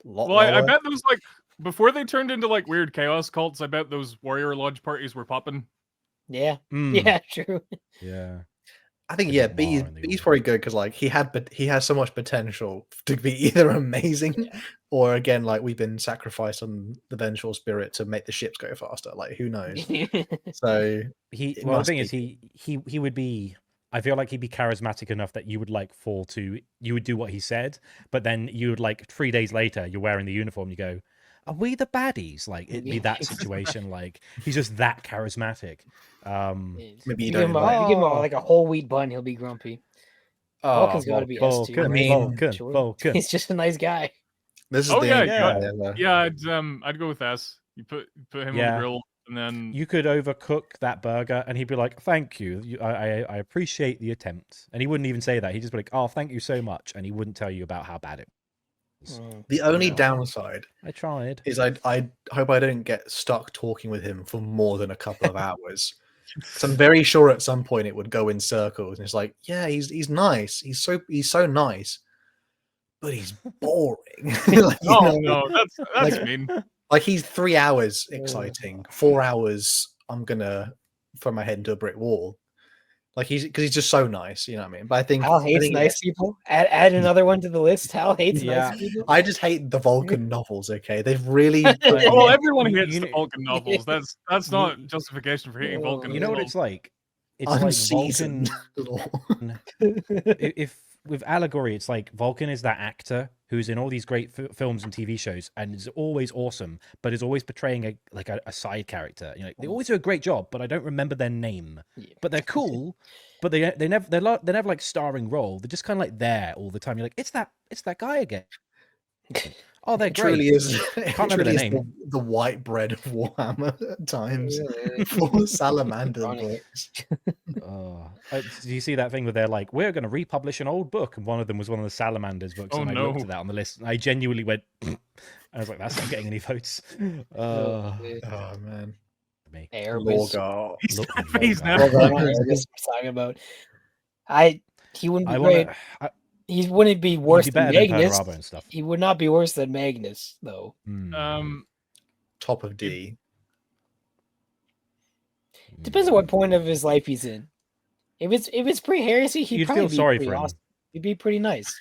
I bet those like before they turned into like weird chaos cults. I bet those warrior lodge parties were popping. Yeah, yeah, true. Yeah, I think B's probably good because like he has so much potential to be either amazing or again like we've been sacrificed on the vengeful spirit to make the ships go faster. Like who knows? So the thing is he would be. I feel like he'd be charismatic enough that you would like you would do what he said, but then you would like 3 days later you're wearing the uniform. You go, are we the baddies? Like it'd be that situation. Like he's just that charismatic. Maybe you give him like a whole wheat bun, he'll be grumpy. Vulcan's got to be S tier. I mean, Vulkan. He's just a nice guy. This is I'd go with S. You put him on the grill, and then you could overcook that burger, and he'd be like, "Thank you, I appreciate the attempt." And he wouldn't even say that. He'd just be like, "Oh, thank you so much," and he wouldn't tell you about how bad it was. The only downside I tried is I hope I don't get stuck talking with him for more than a couple of hours. So I'm very sure at some point it would go in circles, and it's like, yeah, he's nice, he's so nice, but he's boring. No, that's mean. Like he's 3 hours exciting, 4 hours I'm gonna throw my head into a brick wall. Like he's just so nice, you know what I mean? But I think Hal hates nice people. Add another one to the list. Hal hates nice people. I just hate the Vulkan novels. Okay, they've really. Well, everyone hates the Vulkan novels. That's not justification for hating Vulkan. You know what it's like? It's unseasoned. like Vulkan. If with allegory, it's like Vulkan is that actor who's in all these great films and TV shows and is always awesome, but is always portraying a side character. You know, they always do a great job, but I don't remember their name. Yeah. But they're cool, but they're never like starring role. They're just kind of like there all the time. You're like, it's that guy again. Oh, they're great. Truly is. Can't remember their name. The white bread of Warhammer at times. For salamander books. Do you see that thing where they're like, we're going to republish an old book, and one of them was one of the Salamanders books, and I looked at that on the list, and I genuinely went, I was like, that's not getting any votes. Oh man. Lorgar. He's now. Talking about. He wouldn't be great. He wouldn't be worse than Magnus. He would not be worse than Magnus, though. Top of D. Depends on what point of his life he's in. If it's pre-heresy, he'd probably feel sorry for him. Awesome. He'd be pretty nice.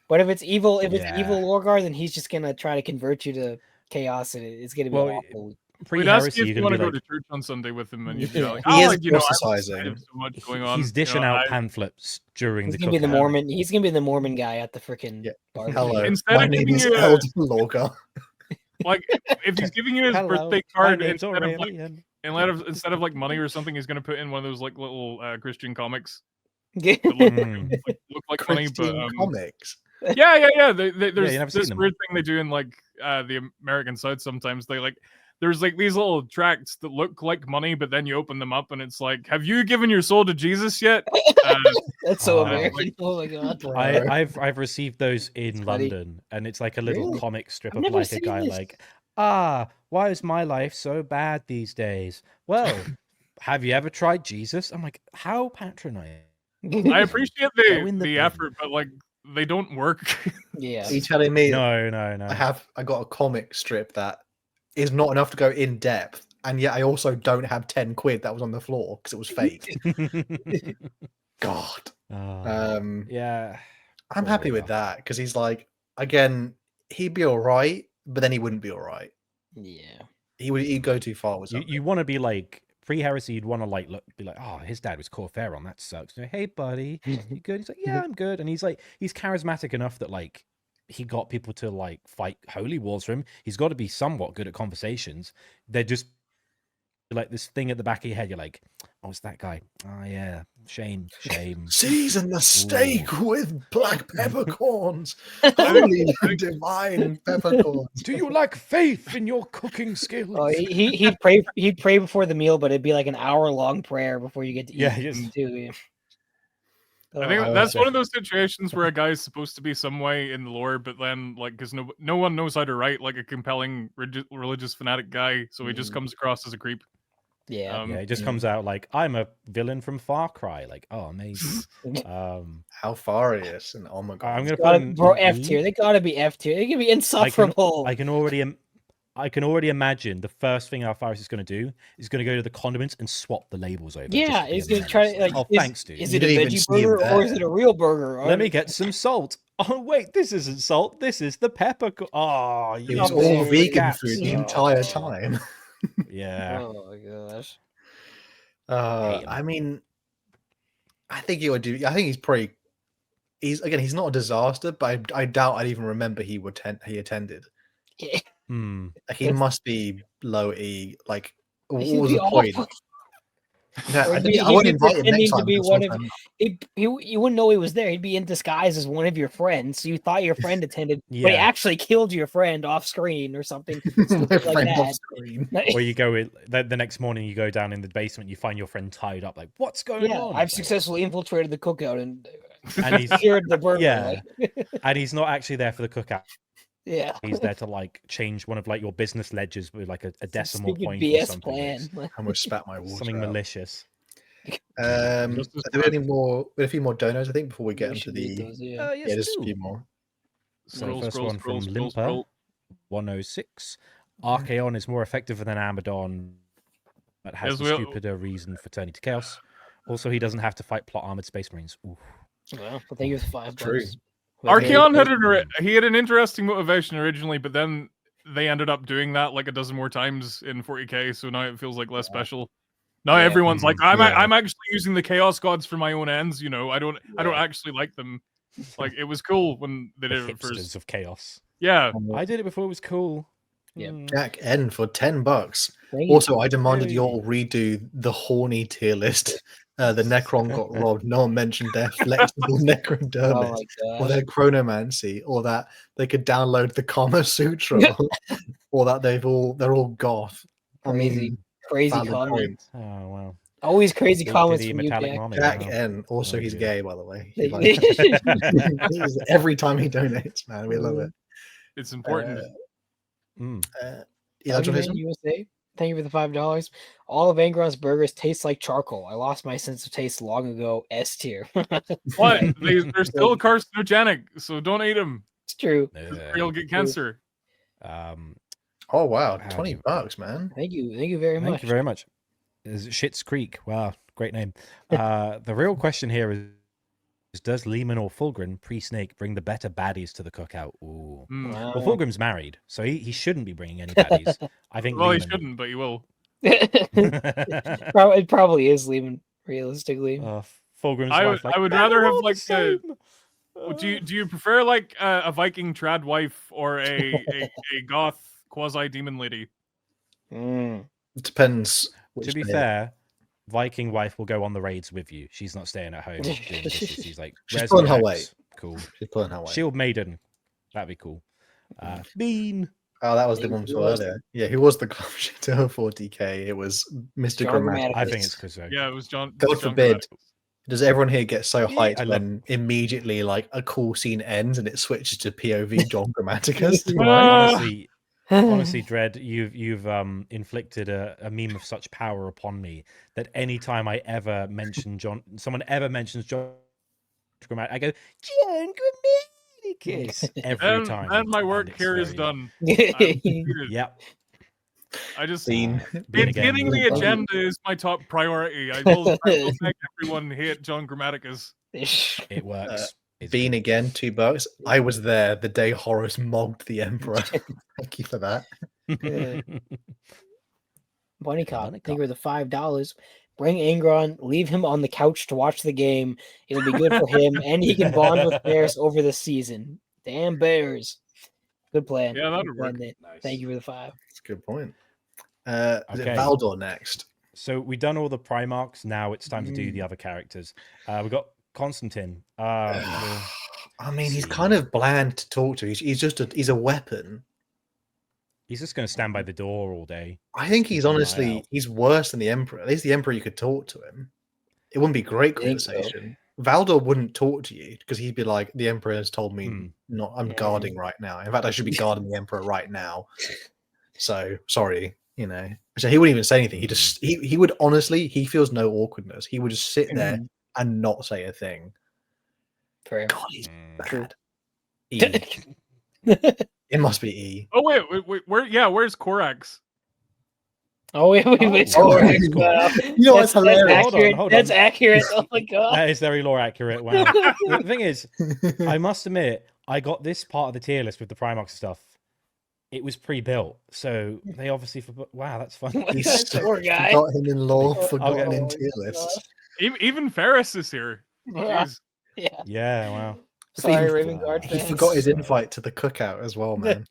But if it's evil, evil Lorgar, then he's just gonna try to convert you to chaos, and it's gonna be awful. We'd ask you if you want to go to church on Sunday with him, and you'd be like, "Oh, you know, so much going on." He's dishing out pamphlets during he's the. Gonna be the Mormon. He's gonna be the Mormon guy at the freaking. Hello, instead my of name giving is you Elder Lorgar. Like, if he's giving you his birthday card instead of like money or something, he's gonna put in one of those like little Christian comics. Yeah, look like money, but comics. Yeah. There's this weird thing they do in like the American South. Sometimes there's like these little tracts that look like money, but then you open them up and it's like, have you given your soul to Jesus yet? That's so American. Oh my god! I've received those in London, and it's like a little comic strip of like a guy like, why is my life so bad these days? Well, have you ever tried Jesus? I'm like, how patronizing. I appreciate the effort, but like they don't work. Yeah. Are you telling me? No. I got a comic strip that is not enough to go in depth, and yet I also don't have 10 quid that was on the floor because it was fake. God. Yeah. I'm happy with that because he's like, again, he'd be all right, but then he wouldn't be all right. Yeah. He'd go too far with something. You want to be like pre-heresy, you'd want to be like, oh, his dad was Corferon, that sucks. Hey, buddy, you good? He's like, yeah, I'm good. And he's charismatic enough that like he got people to like fight holy wars for him. He's got to be somewhat good at conversations. They're just like this thing at the back of your head. You're like, oh, it's that guy. Oh yeah, shame. Season the steak with black peppercorns. Holy divine peppercorns. Do you lack faith in your cooking skills? Oh, he'd pray before the meal, but it'd be like an hour-long prayer before you get to eat. Yeah, too. I think that's one of those situations where a guy is supposed to be some way in the lore, but then like because no one knows how to write like a compelling religious fanatic guy, so he just comes across as a creep. Yeah, it just comes out like I'm a villain from Far Cry. Like, oh, amazing. Alpharius and oh my god, I'm gonna put F tier. They gotta be F tier. They can be insufferable. I can already imagine the first thing Alpharius is going to do is going to go to the condiments and swap the labels over. Yeah, he's going to try to like. Oh, thanks, dude. Is it a veggie burger or is it a real burger? Let me get some salt. Oh wait, this isn't salt. This is the pepper. Oh, it was all vegan food the entire time. Yeah. Oh my gosh. I mean, I think he would do. I think he's pretty. He's not a disaster, but I doubt I'd even remember he attended. Yeah. Like, he must be low E. Like, what was the point? No, I wouldn't invite him next time. You wouldn't know he was there. He'd be in disguise as one of your friends. So you thought your friend attended, but he actually killed your friend off screen or something. Like that. Or you go the next morning, you go down in the basement, you find your friend tied up. Like, what's going on? I've successfully infiltrated the cookout and he's cured the burger. Yeah, and he's not actually there for the cookout. Yeah, he's there to like change one of like your business ledgers with like a decimal point BS or something. Plan. I almost spat my water. Something malicious. Are there any more? We have a few more donos, I think, before we get into the. Yes, just a few more. So first one from Limper 106. Archaon is more effective than Amadon, but has a stupider reason for turning to chaos. Also, he doesn't have to fight plot armored space marines. Oof. Well, I think it was $5. True. Archaon had an interesting motivation originally, but then they ended up doing that like a dozen more times in 40k, so now it feels like less special. Now everyone's like, I'm actually using the chaos gods for my own ends. You know, I don't actually like them. Like it was cool when they The did it hipsters first. of chaos. Yeah, I did it before it was cool. Yeah. Jack N for $10. Thank you. Also, I demanded Hey. you all redo the horny tier list. The Necron got robbed. No one mentioned their flexible Oh necrodermis, my or gosh. their chronomancy, or that they could download the Kama Sutra, or that they're all goth. I mean, Crazy valid comment. point. Oh wow. Always crazy Big comments Diddy from you, metallic Jack. mommy. Jack Wow. N. Also, Oh, he's dear. gay, by the way. He They- likes- every time he donates, man, we love it. it's important. Mm. Elijah Buggy Man Mason? USA, thank you for the $5. All of Angron's burgers taste like charcoal. I lost my sense of taste long ago. S tier. What? They're still carcinogenic, so don't eat them. It's true. Or you'll get cancer. Oh wow, How $20, man. Thank you very much. Thank you very much. Is it Schitt's Creek? Wow, great name. The real question here is does Leman or Fulgrim pre-snake bring the better baddies to the cookout? Ooh. Mm. Wow. Well, Fulgrim's married, so he shouldn't be bringing any baddies. I think. Well, he Leman... shouldn't, but he will. It probably is Leman, realistically. Fulgrim's I wife, would, I would "They're rather have all like the the. same." Do you prefer like a Viking trad wife or a goth quasi demon lady? Mm. It depends. To be fair, Viking wife will go on the raids with you. She's not staying at home doing dishes. She's like, She's "Where's pulling my her axe?" weight. Cool. She's pulling her way. Shield Maiden. That'd be cool. Bean. Oh, that was the one we saw earlier. Yeah, who was the club shooter for DK? It was Mr. John Grammaticus. I think it's Curze. Yeah, it was John. God John forbid. Grimnar. Does everyone here get so Yeah, hyped I love- when immediately like a cool scene ends and it switches to POV John Grammaticus? Honestly, Dread, you've inflicted a meme of such power upon me that anytime I ever mention someone ever mentions John Grammaticus, I go, John Grammaticus every time. And my work it's here is very- done. Yep. I just Scene. hitting the agenda is my top priority. I will make everyone hate John Grammaticus. It works. It's Bean good. again, $2. I was there the day Horus mogged the Emperor. Thank you for that. Bunny Cop, thank you for the $5. Bring Angron, leave him on the couch to watch the game. It'll be good for him, and he can bond with Bears over the season. Damn Bears. Good plan. Yeah, that'd Good work. plan, Nate. Thank you for the 5. That's a good point. Is it Okay. Valdor next? So we've done all the Primarchs. Now it's time to do the other characters. We've got Constantin. I mean, he's see. kind of bland to talk to. He's a weapon. He's just going to stand by the door all day. I think he's Keep an eye honestly out. he's worse than the Emperor. At least the Emperor you could talk to him. It wouldn't be great I think so. conversation. Valdor wouldn't talk to you because he'd be like, the Emperor has told me Hmm. not. I'm Yeah. guarding right now. In fact, I should be guarding the Emperor right now. So sorry, So he wouldn't even say anything. He would honestly. He feels no awkwardness. He would just sit there and not say a thing. Fair. God, he's True. bad. E. It must be E. Oh wait, where's Corax? Oh, wait. Oh, Correct. you Wow. know what's That's hilarious? accurate. Hold on. That's accurate. Oh my god. That is very lore accurate. Wow. The thing is, I must admit, I got this part of the tier list with the Primarch stuff. It was pre-built, so they obviously forgot. Wow, that's fun. He's Poor guy. forgotten in law, Oh, forgotten okay. in tier lists. Even Ferrus is here. Jeez. Yeah. Yeah, wow. Sorry, He- Raven Guard He fans. forgot his invite to the cookout as well, man.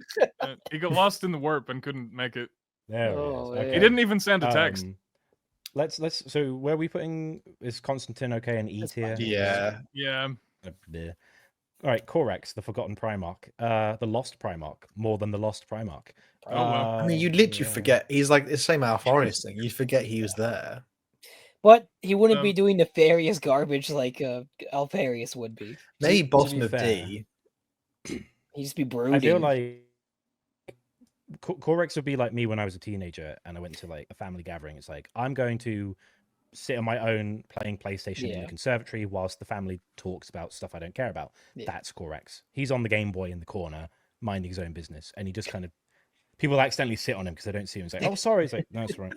He got lost in the warp and couldn't make it. There Oh, it is. yeah. Okay. He didn't even send a text. Let's. So where are we putting? Is Constantin okay in E tier? Yeah. Yeah. Yeah. All right, Corax, the Forgotten Primarch, the Lost Primarch, more than the Lost Primarch. Oh, well. I mean, you'd literally yeah. forget. He's like the same Alpharius thing. You'd forget he was there. But he wouldn't be Um, doing nefarious garbage like Alpharius would be. Maybe to bottom be of fair, D. He'd just be brooding. I feel like Corax would be like me when I was a teenager and I went to like a family gathering. It's like, I'm going to sit on my own playing PlayStation in Yeah. the conservatory whilst the family talks about stuff I don't care about. Yeah. That's Corax. He's on the Game Boy in the corner, minding his own business. And he just kind of, people accidentally sit on him because they don't see him. It's like, oh, sorry. It's like, no, it's all right.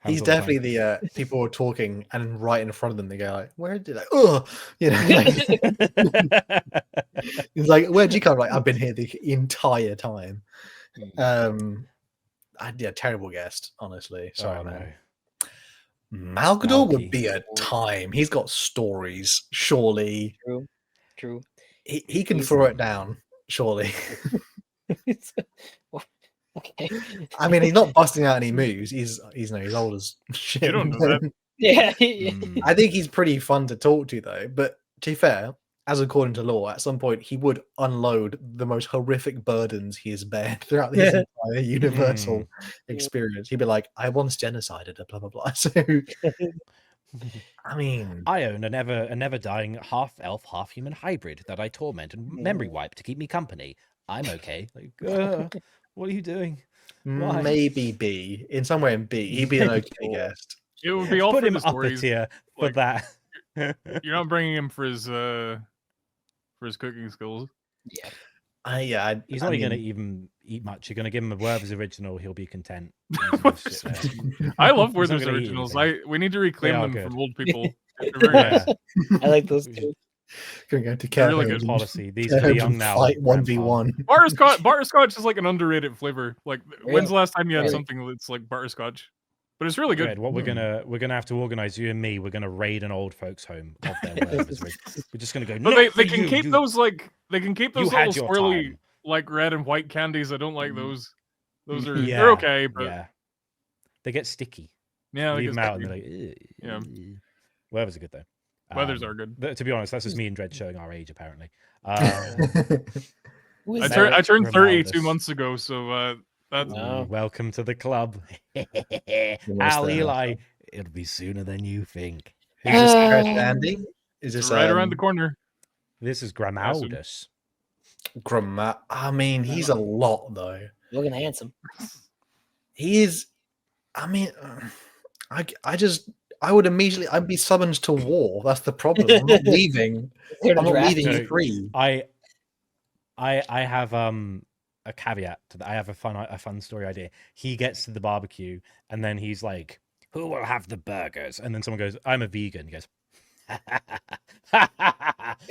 He's Happens all the time. definitely the people are talking, and right in front of them, they go like, "Where did I? Oh, like, he's like, "Where'd you come?" Like, I've been here the entire time. Terrible guest, honestly. Sorry, Oh, man. no. Malcador Malky. would be a time. He's got stories, surely. True. he can throw it down, surely. Okay. I mean, he's not busting out any moves. He's old as shit. You don't know that. Yeah. I think he's pretty fun to talk to, though. But to be fair, as according to lore, at some point he would unload the most horrific burdens he has bared throughout his entire universal experience. He'd be like, "I once genocided a blah blah blah." So, I mean, I own a never dying half elf, half human hybrid that I torment and memory wipe to keep me company. I'm okay. Like, what are you doing? Why? Maybe B. In somewhere in B, he'd be an okay guest. It would be all Put for him the up a stories. tier for like- that. You're not bringing him for his cooking skills. Yeah. He's not going to even eat much. You're going to give him a Werther's original. He'll be content. I love He's not Werther's gonna eat originals. anything. We need to reclaim They are them good. from old people. They're very nice. I like those two. Gonna go to They're care really homes good and- Policy. These care are the homes young and now. fight Grandpa. 1v1. Butterscotch is like an underrated flavor. Like, when's the last time you had Really? something that's like butterscotch? But it's really good. Good. What we're gonna have to organize, you and me. We're gonna raid an old folks' home of their Werther's original. We're just gonna go. But "Not they for can you, keep you- those like they can keep you those had little your swirly time." like red and white candies. I don't like those. Those are Yeah, they're okay, but yeah, they get sticky. yeah, I Leave guess them out, and that'd they're like, Yeah. Werther's are good though. Weathers are good. To be honest, that's just me and Dredd showing our age, apparently. Who I is turned that? 30 2 Grimaldi. months ago, so that's Oh. Welcome to the club. Almost Al there. Eli, it'll be sooner than you think. Who's this Chris Andy? Is this right around the corner. This is Grimaldus. Grammar? I mean, he's a lot though. Looking handsome. He is. I mean, I would immediately. I'd be summoned to war. That's the problem. I'm not leaving. Here to I'm not draft leaving you. free. I have a caveat to that. I have a fun story idea. He gets to the barbecue and then he's like, "Who will have the burgers?" And then someone goes, "I'm a vegan." He goes,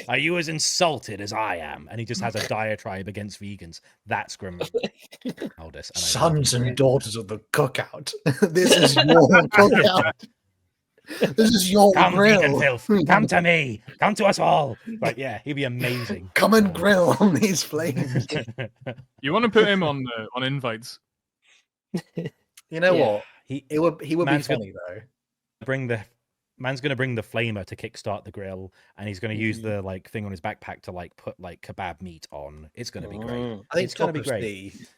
"Are you as insulted as I am?" And he just has a diatribe against vegans. That's Grimaldus. Sons and daughters of the cookout. This is your cookout. This is your Come, vegan grill. filth. Come to me. Come to us all. Like, yeah, he'd be amazing. Come and grill on these flames. You want to put him on invites. You know Yeah. what? he He would be Man's good. funny though. Man's gonna bring the flamer to kickstart the grill, and he's gonna use the like thing on his backpack to like put like kebab meat on. It's gonna be great. Mm. I think It's gonna be Top of great. Steve,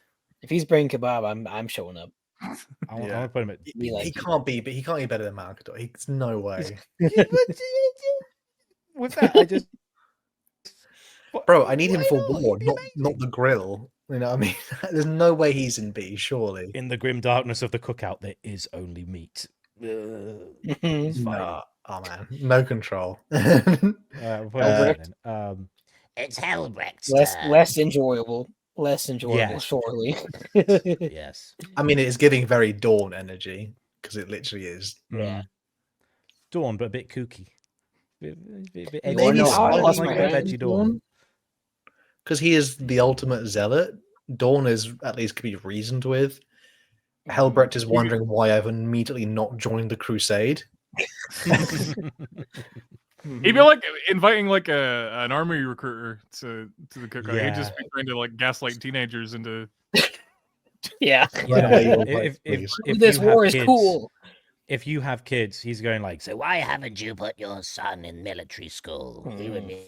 If he's bringing kebab, I'm showing up. I want Yeah. to put him at. We like he can't be better than Malcador. He's no way. With that, I just. Bro, I need him Why for not? war, He'd be not amazing. the grill. You know what I mean? There's no way he's in B, surely. In the grim darkness of the cookout, there is only meat. It's fine. Nah, oh man, no control. We'll put Helbrecht. it in. It's Helbrecht's less enjoyable. Less enjoyable, Yes. surely. Yes. I mean, it's giving very Dawn energy because it literally is. Yeah. Dawn, but a bit kooky. Bit Maybe Maybe no, I lost like my a hand. veggie Dawn. Because he is the ultimate zealot. Dawn is at least could be reasoned with. Helbrecht is wondering why I've immediately not joined the crusade. He'd be like inviting like an army recruiter to the cookout. He'd just be trying to like gaslight teenagers into. Yeah. Right away, you'll Yeah. vote, please. This you have war is kids- cool. If you have kids, he's going like, So why haven't you put your son in military school? He would be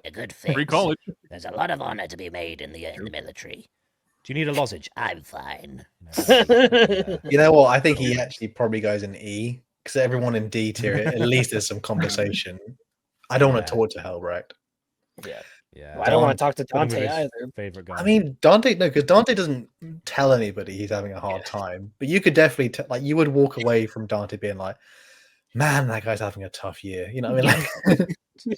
a good fit. Free college. There's a lot of honor to be made in the military. "Do you need a lozenge?" I'm fine. You know what? I think he actually probably goes in E because everyone in D tier, at least there's some conversation. I don't want to Yeah. talk to Helbrecht. Yeah. Yeah. Well, I don't want to talk to Put him with Dante his either. Favorite guy. I mean, Dante, no, because Dante doesn't tell anybody he's having a hard time. But you could definitely, like, you would walk away from Dante being like, man, that guy's having a tough year. You know what I mean?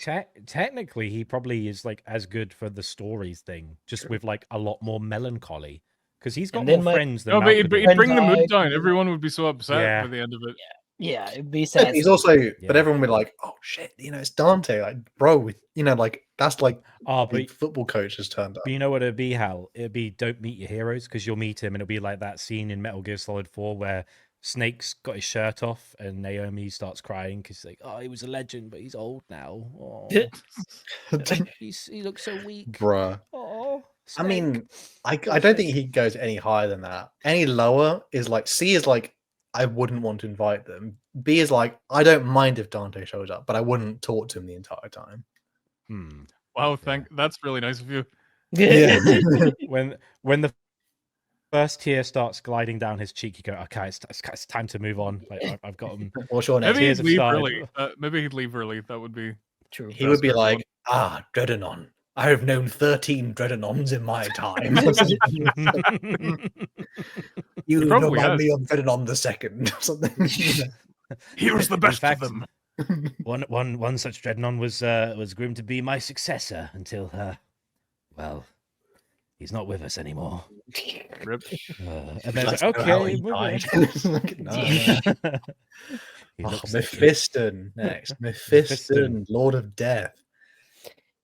Like, Technically, he probably is like as good for the stories thing, just with like a lot more melancholy, because he's got And then more my- friends than No, but he'd Malcador. bring the mood died. down. Everyone would be so upset Yeah. by the end of it. Yeah, it'd be sad. he's also, but Yeah. everyone would be like, oh shit, you know, it's Dante. Like, bro, you know, like, that's like Oh, the but football coach has turned up. you know what it'd be, Hal? It'd be don't meet your heroes, because you'll meet him and it'll be like that scene in Metal Gear Solid 4 where Snake's got his shirt off, and Naomi starts crying because like, oh, he was a legend, but he's old now. Oh, he looks so weak. Bruh. Oh, I mean, I don't think he goes any higher than that. Any lower is like C is like I wouldn't want to invite them. B is like I don't mind if Dante shows up, but I wouldn't talk to him the entire time. Wow, that's really nice of you. Yeah. when the first tear starts gliding down his cheek, you go, okay, it's time to move on. Like I've got him. What's your name? Maybe he'd leave early. Maybe he'd leave early. That would be true. He would be like, Dreadanon. I have known 13 Dreadanons in my time. You remind me of Dreadanon the Second or something. He was the best of them. One such Dreadanon was groomed to be my successor until well, he's not with us anymore. Rip. And then like, okay, Mephiston next. Mephiston, Lord of Death.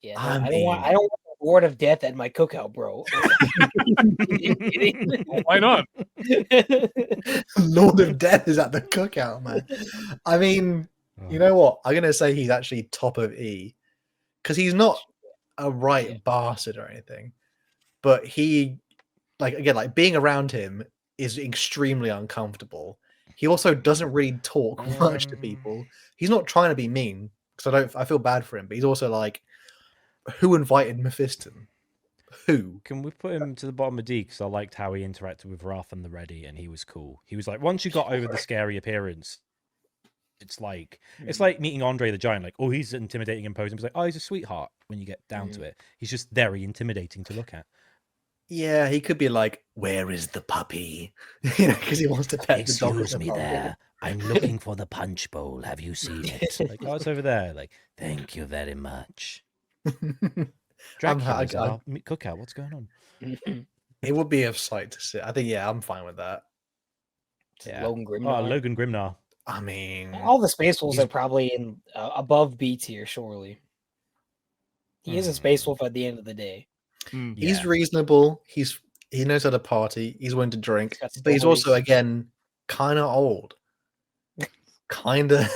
Yeah, I don't want Lord of Death at my cookout, bro. Why not? Lord of Death is at the cookout, man. I mean, you know what? I'm gonna say he's actually top of E because he's not a bastard or anything, but he, like being around him is extremely uncomfortable. He also doesn't really talk much to people. He's not trying to be mean because I feel bad for him, but he's also like, who invited Mephiston? Who? Can we put him to the bottom of D? Because I liked how he interacted with Wrath and the Ready, and he was cool. He was like, once you got over the scary appearance, it's like meeting Andre the Giant. Like, oh, he's intimidating, imposing. It's like, oh, he's a sweetheart. When you get down to it, he's just very intimidating to look at. Yeah, he could be like, where is the puppy? You know, because he wants to pet the dog. Excuse me there. I'm looking for the punch bowl. Have you seen it? Like, oh, it's over there. Like, thank you very much. Dracula's our cookout. What's going on? It would be a sight to see. I think, I'm fine with that. Yeah. Logan Grimnar. Oh, Logan Grimnar. I mean, all the Space Wolves are probably in above B tier, surely. He is a Space Wolf at the end of the day. He's reasonable. He knows how to party. He's willing to drink, but he's also again kind of old. Kind of.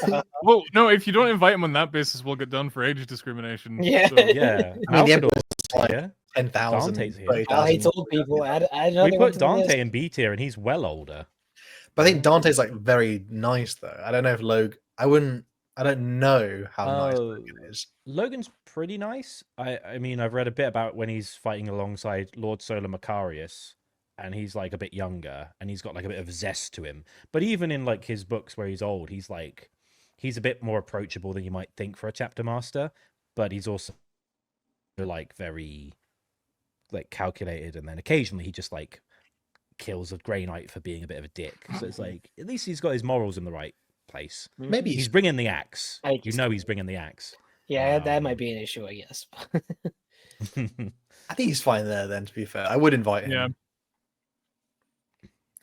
Well, no. If you don't invite him on that basis, we'll get done for age discrimination. Yeah, so. Yeah. I mean, like 10,000. I hate old people. We put Dante in B tier, and he's well older. But I think Dante's like very nice though. I don't know if I don't know how nice Logan is. Logan's pretty nice. I mean, I've read a bit about when he's fighting alongside Lord Solar Macarius, and he's like a bit younger, and he's got like a bit of zest to him. But even in like his books where he's old, he's a bit more approachable than you might think for a chapter master. But he's also like very like calculated, and then occasionally he just like kills a Grey Knight for being a bit of a dick. So it's like at least he's got his morals in the right place. Maybe he's bringing the axe. He's bringing the axe. Yeah, that might be an issue, I guess. I think he's fine there. Then, to be fair, I would invite him. Yeah,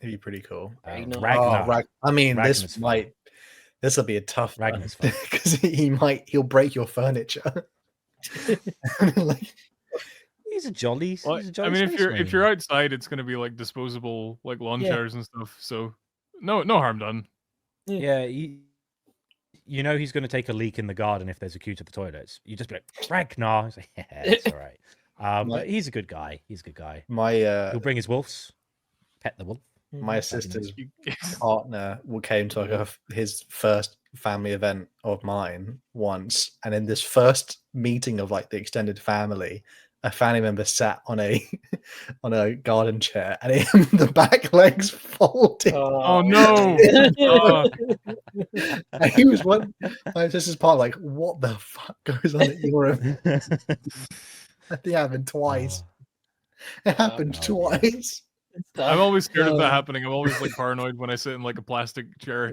it'd be pretty cool. Ragnar. I mean, Ragnar's this will be a tough one Ragnar's because he'll break your furniture. Like, he's a jolly. Well, I mean, if you're outside, it's going to be like disposable, like lawn chairs and stuff. So no harm done. Yeah, you know he's going to take a leak in the garden if there's a queue to the toilets. You just be like, Ragnar. He's like, yeah, it's all right. But he's a good guy. He's a good guy. He'll bring his wolves, pet the wolf. My sister's partner came to like his first family event of mine once, and in this first meeting of like the extended family, a family member sat on a garden chair, and the back legs folded. Oh no! And he was my sister's partner, like, what the fuck goes on at your event? That happened twice. It happened twice. I'm always scared of that happening. I'm always like paranoid when I sit in like a plastic chair.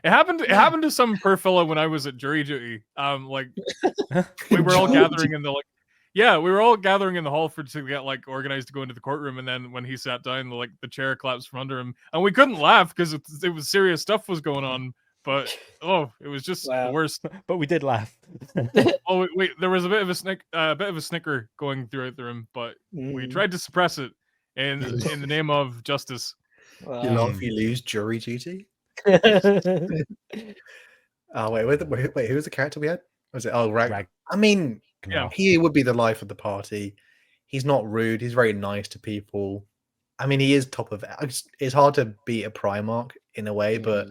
It happened to some poor fella when I was at jury duty. Like we were all gathering in the we were all gathering in the hall to get like organized to go into the courtroom, and then when he sat down, the chair collapsed from under him, and we couldn't laugh because it was serious stuff was going on. But it was just the worst. But we did laugh. Oh wait, there was a bit of a snicker going throughout the room, but we tried to suppress it in the name of justice. You laugh, you lose, jury duty. Oh wait, who was the character we had? Was it Ragnar? I mean, he would be the life of the party. He's not rude. He's very nice to people. I mean, he is top of. It's hard to beat a Primarch in a way, but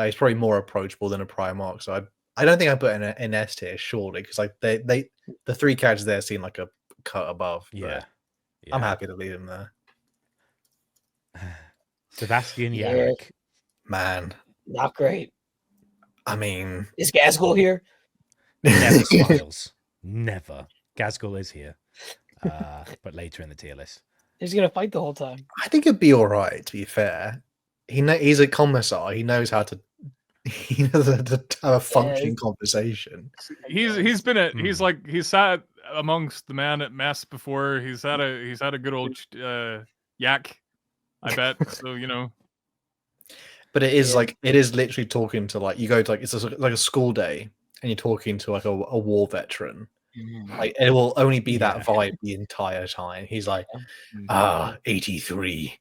he's probably more approachable than a Primarch. So I don't think I put an S tier, surely, because like the three characters there seem like a cut above. Yeah. I'm happy to leave him there. Sebastian Yarrick. Man. Not great. I mean, is Gasgul here? Never smiles. Never. Gasgul is here, but later in the tier list. He's gonna fight the whole time. I think it'd be all right. To be fair, he's a commissar. He knows how to. He knows how to have a functioning conversation. He's been he's sat amongst the man at mess before. He's had a good old yak. I bet. So you know. But it is it is literally talking to you go to it's like a school day and you're talking to like a war veteran. Like it will only be that vibe the entire time. He's like, 83.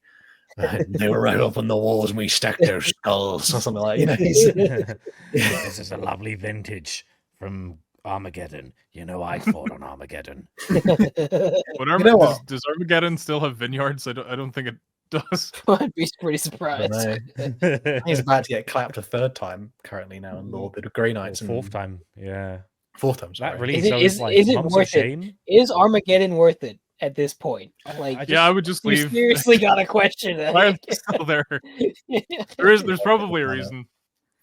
They were right up on the walls and we stacked their skulls or something like This is a lovely vintage from Armageddon. You know, I fought on Armageddon. Does Armageddon still have vineyards? I don't think it does. I'd be pretty surprised. He's about to get clapped a third time currently now in Lore, the Grey Knights. Fourth time, yeah. Fourth time, sorry. That really is it worth it? Is Armageddon worth it at this point? I would just leave. Seriously got a question. Why are they still there? There's probably a reason.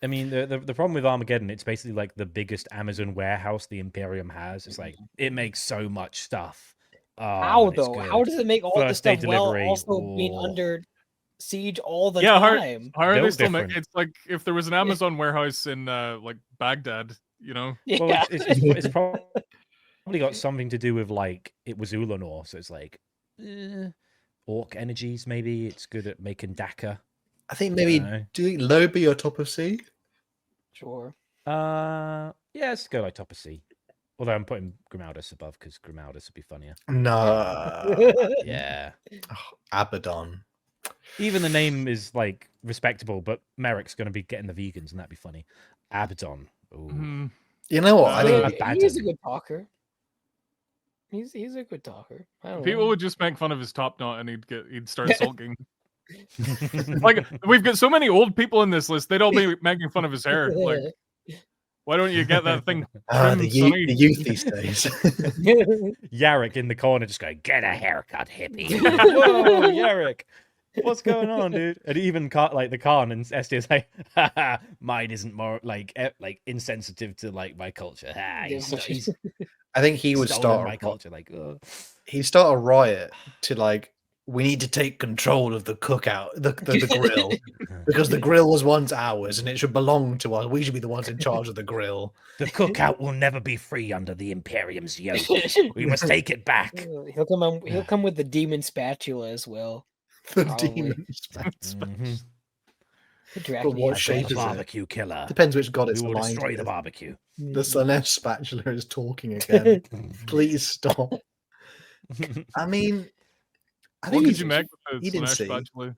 I mean, the problem with Armageddon, it's basically like the biggest Amazon warehouse the Imperium has. It's like it makes so much stuff. How though? How does it make all the stuff while also being under siege all the time? How are they still making? It's like if there was an Amazon warehouse in like Baghdad, you know. Yeah. Well, it's probably got something to do with like it was Ulanor, so it's like orc energies. Maybe it's good at making Daka. I think maybe do low B or top of C. Sure. Yeah, let's go like top of C. Although I'm putting Grimaldus above because Grimaldus would be funnier. No. Yeah. Abaddon. Even the name is like respectable, but Merrick's going to be getting the vegans, and that'd be funny. Abaddon. Ooh. You know what? I think he's a good talker. He's a good talker. People would just make fun of his top knot, and he'd start sulking. Like we've got so many old people in this list, they'd all be making fun of his hair. Like, why don't you get that thing? The youth these days. Yarrick in the corner just going, get a haircut, hippie. Whoa, Yarrick. What's going on, dude? And even like the Khan and Esty is like, mine isn't more like insensitive to like my culture. He's I think he would start my culture. Like, he'd start a riot to like, we need to take control of the cookout, the grill, because the grill was once ours and it should belong to us. We should be the ones in charge of the grill. The cookout will never be free under the Imperium's yoke. We must take it back. He'll come with the demon spatula as well. The demon spatula. But what shape is barbecue killer? Depends which god it's aligned. We will destroy with. the barbecue. The Slanesh spatula is talking again. Please stop. I mean, what did you make with the Slanesh spatula?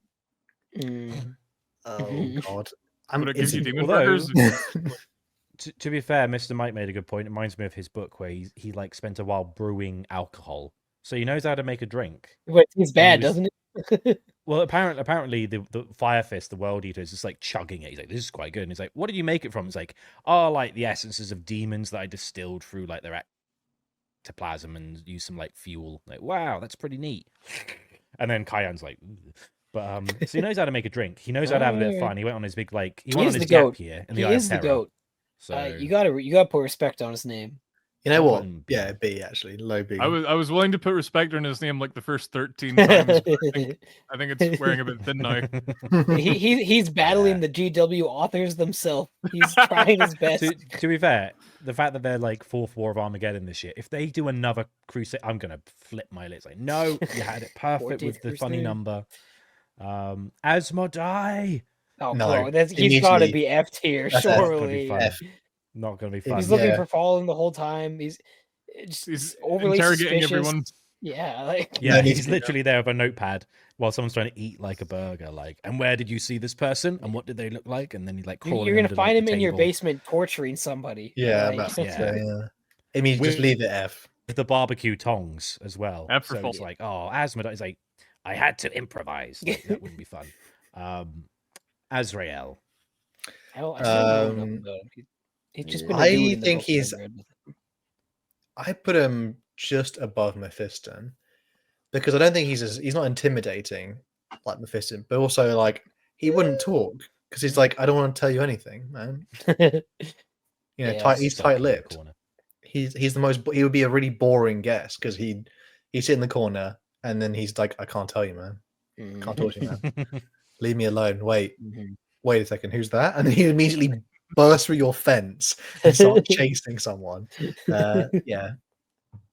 Oh god! Would it give you demon burgers? To be fair, Mr. Mike made a good point. It reminds me of his book where he like spent a while brewing alcohol, so he knows how to make a drink. But it's bad, doesn't it? Well, apparently the Fire Fist, the World Eater, is just like chugging it. He's like, "This is quite good." And he's like, "What did you make it from?" It's like, "Oh, like the essences of demons that I distilled through like their ectoplasm and used some like fuel." Like, wow, that's pretty neat. And then Kayan's like, "Ooh." But so he knows how to make a drink. He knows how to have a bit of fun. He went on his big like he went on his gap here. He is the goat. So you gotta put respect on his name. You know what? Yeah, B actually, low B. I was willing to put respect on his name like the first 13 times. I think it's wearing a bit thin now. He's battling the GW authors themselves. He's trying his best. To be fair, the fact that they're like 4th War of Armageddon this year, if they do another Crusade, I'm gonna flip my lips. Like, no, you had it perfect with the funny number. Asmodai. Oh no, he's got to be F tier, surely. Not going to be fun. He's looking for Fallen the whole time. He's overly interrogating suspicious. everyone. Yeah, like Yeah, he's literally there with a notepad while someone's trying to eat like a burger. Like, and where did you see this person? And what did they look like? And then he's like crawling you're gonna under, find like, him the in your table. basement torturing somebody. Yeah, like, that's Yeah. yeah. I mean, just leave it F. With the barbecue tongs as well. F for So full. it's like, oh, Asmodai is like, I had to improvise. Like, that wouldn't be fun. Azrael. I still don't know about him. He's just been. A dude in the think books he's. I've read. I put him just above Mephiston because I don't think he's not intimidating like Mephiston, but also like he wouldn't talk because he's like, I don't want to tell you anything, man. You know, Yeah, he's Stuck in the tight-lipped. corner. He's the most. He would be a really boring guest because he'd sit in the corner and then he's like, I can't tell you, man. Can't talk to you, man. Leave me alone. Wait a second. Who's that? And then he'd immediately burst through your fence and start chasing someone. Yeah.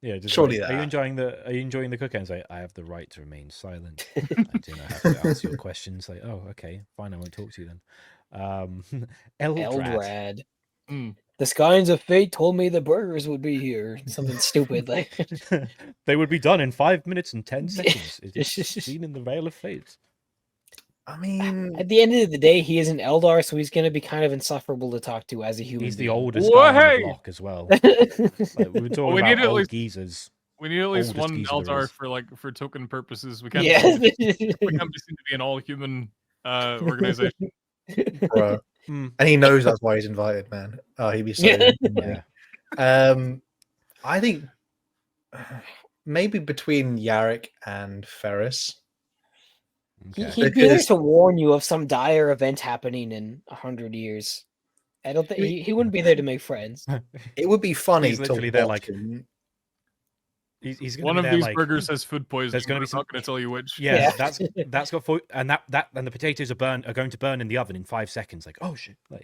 Yeah, just Surely like, are you enjoying the cooking? It's like, I have the right to remain silent. I do not have to answer your questions. Like, oh, okay, fine, I won't talk to you then. Eldrad. Eldrad. The Skynes of Fate told me the burgers would be here. Something stupid like they would be done in 5 minutes and 10 seconds. It is seen in the Veil of Fate. I mean, at the end of the day, he is an Eldar, so he's going to be kind of insufferable to talk to as a human. He's the being. oldest guy on the block as well. Like, we were talking about old geezers. We need at least Oldest one geezer there Eldar is. for token purposes. We can't. Yeah. we can't be seen to be an all-human organization. bro. And he knows that's why he's invited, man. Oh, he'd be so. Yeah. I think maybe between Yarrick and Ferrus. Okay. He'd be there to warn you of some dire event happening in 100 years. I don't think he wouldn't be there to make friends. It would be funny He's to literally there, watch like, him. He's One be of there, these like, burgers has food poisoning. there's gonna We're be some- not going to tell you which. Yeah, that's got food, and that and the potatoes are going to burn in the oven in 5 seconds. Like, oh shit! Like,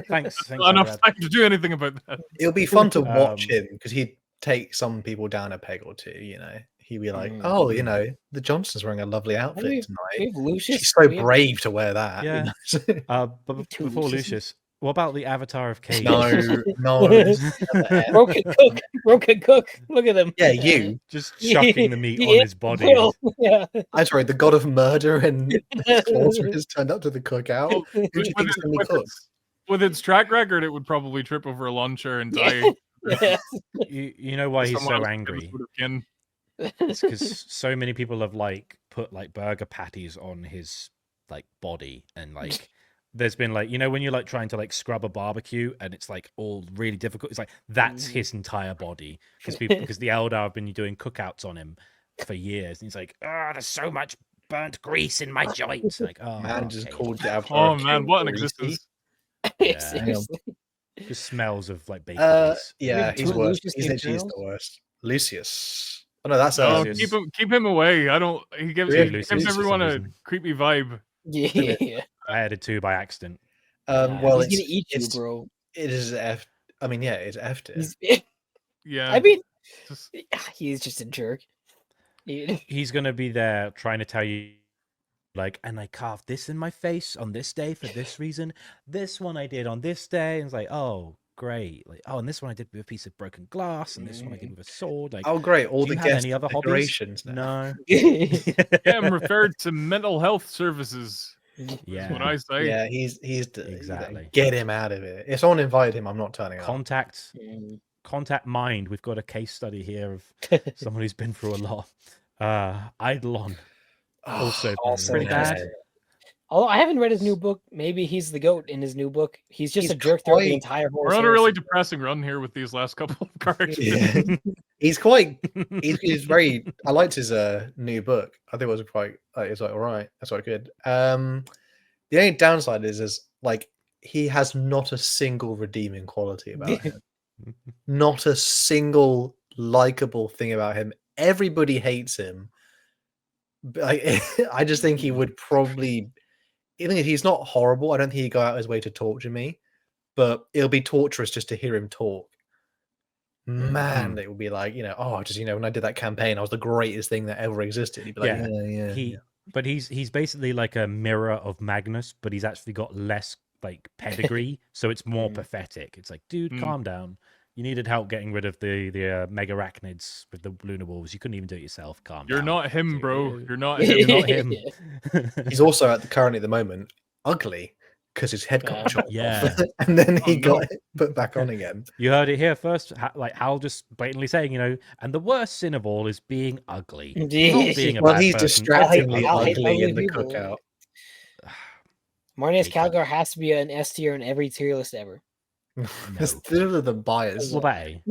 thanks. Not enough Brad. time to do anything about that. It'll be fun to watch him because he'd take some people down a peg or two. You know, he'd be like, "Oh, you know, the Johnson's wearing a lovely outfit we tonight. have Lucius. She's so brave to wear that." Yeah. You know? But before Lucius, what about the Avatar of Cain? No. Broken cook. Look at him. Yeah, you. Just chucking the meat on his body. Will. Yeah. I'm sorry, the god of murder and slaughter has turned up to the cookout. Well, Who do you think's going to cook? With its track record, it would probably trip over a lawn chair and die. Yeah. You know why he's Someone so else angry? would have kin. It's because so many people have like put like burger patties on his like body, and like there's been like, you know, when you're like trying to like scrub a barbecue and it's like all really difficult. It's like that's his entire body because the Eldar have been doing cookouts on him for years, and he's like, oh, there's so much burnt grease in my joints. Like, oh Man, okay. just called the Oh man, what an existence! Yeah. Seriously. Just smells of like bacon. Yeah, Maybe he's two worse. Lucius He's the literally Eternals? the worst. Lucius. Oh no, that's No, Lucius. keep him away. I don't. He gives, Really? he gives Lucius for everyone some a reason. creepy vibe. Yeah. I added 2 by accident. Well, he's gonna eat you, it's bro. it is F. I mean, yeah, it's F tier. Yeah. I mean, Just- he's just a jerk. He's gonna be there trying to tell you, like, and I carved this in my face on this day for this reason. This one I did on this day, and it's like, oh, great. Like, oh, and this one I did with a piece of broken glass, and this one I did with a sword. Like, Oh, great! All do the you have guest any other hobbies? decorations now. No. yeah, I'm referred to mental health services. Yeah. Is what I say. Yeah, he's Exactly. Get him out of it. If someone invited him, I'm not turning up. Contact Mind. We've got a case study here of someone who's been through a lot. Eidolon. Also pretty bad. Although I haven't read his new book, maybe he's the goat in his new book. He's just He's a jerk throughout the quite- entire We're Horus on a really Heresy. depressing run here with these last couple of cards. Yeah. He's quite. He's very. I liked his new book. I think it was quite. It's like all right. That's quite good. The only downside is like he has not a single redeeming quality about him. Not a single likable thing about him. Everybody hates him. But I just think he would probably. Even if he's not horrible, I don't think he'd go out his way to torture me. But it'll be torturous just to hear him talk. Man, it would be like, you know, oh, just, you know, when I did that campaign, I was the greatest thing that ever existed. He'd be like, yeah. But he's basically like a mirror of Magnus, but he's actually got less like pedigree, so it's more pathetic. It's like, dude, calm down. You needed help getting rid of the mega arachnids with the lunar wolves. You couldn't even do it yourself. Calm You're down. not him, bro. You're not him. You're not him. He's also currently at the moment ugly because his head got chopped off, and then he got it put back on again. You heard it here first. Like Hal just blatantly saying, and the worst sin of all is being ugly. Not being a bad he's person. distractingly ugly ugly in the people. cookout. Marneus Calgar has to be an S tier in every tier list ever. It's still the bias. What about he?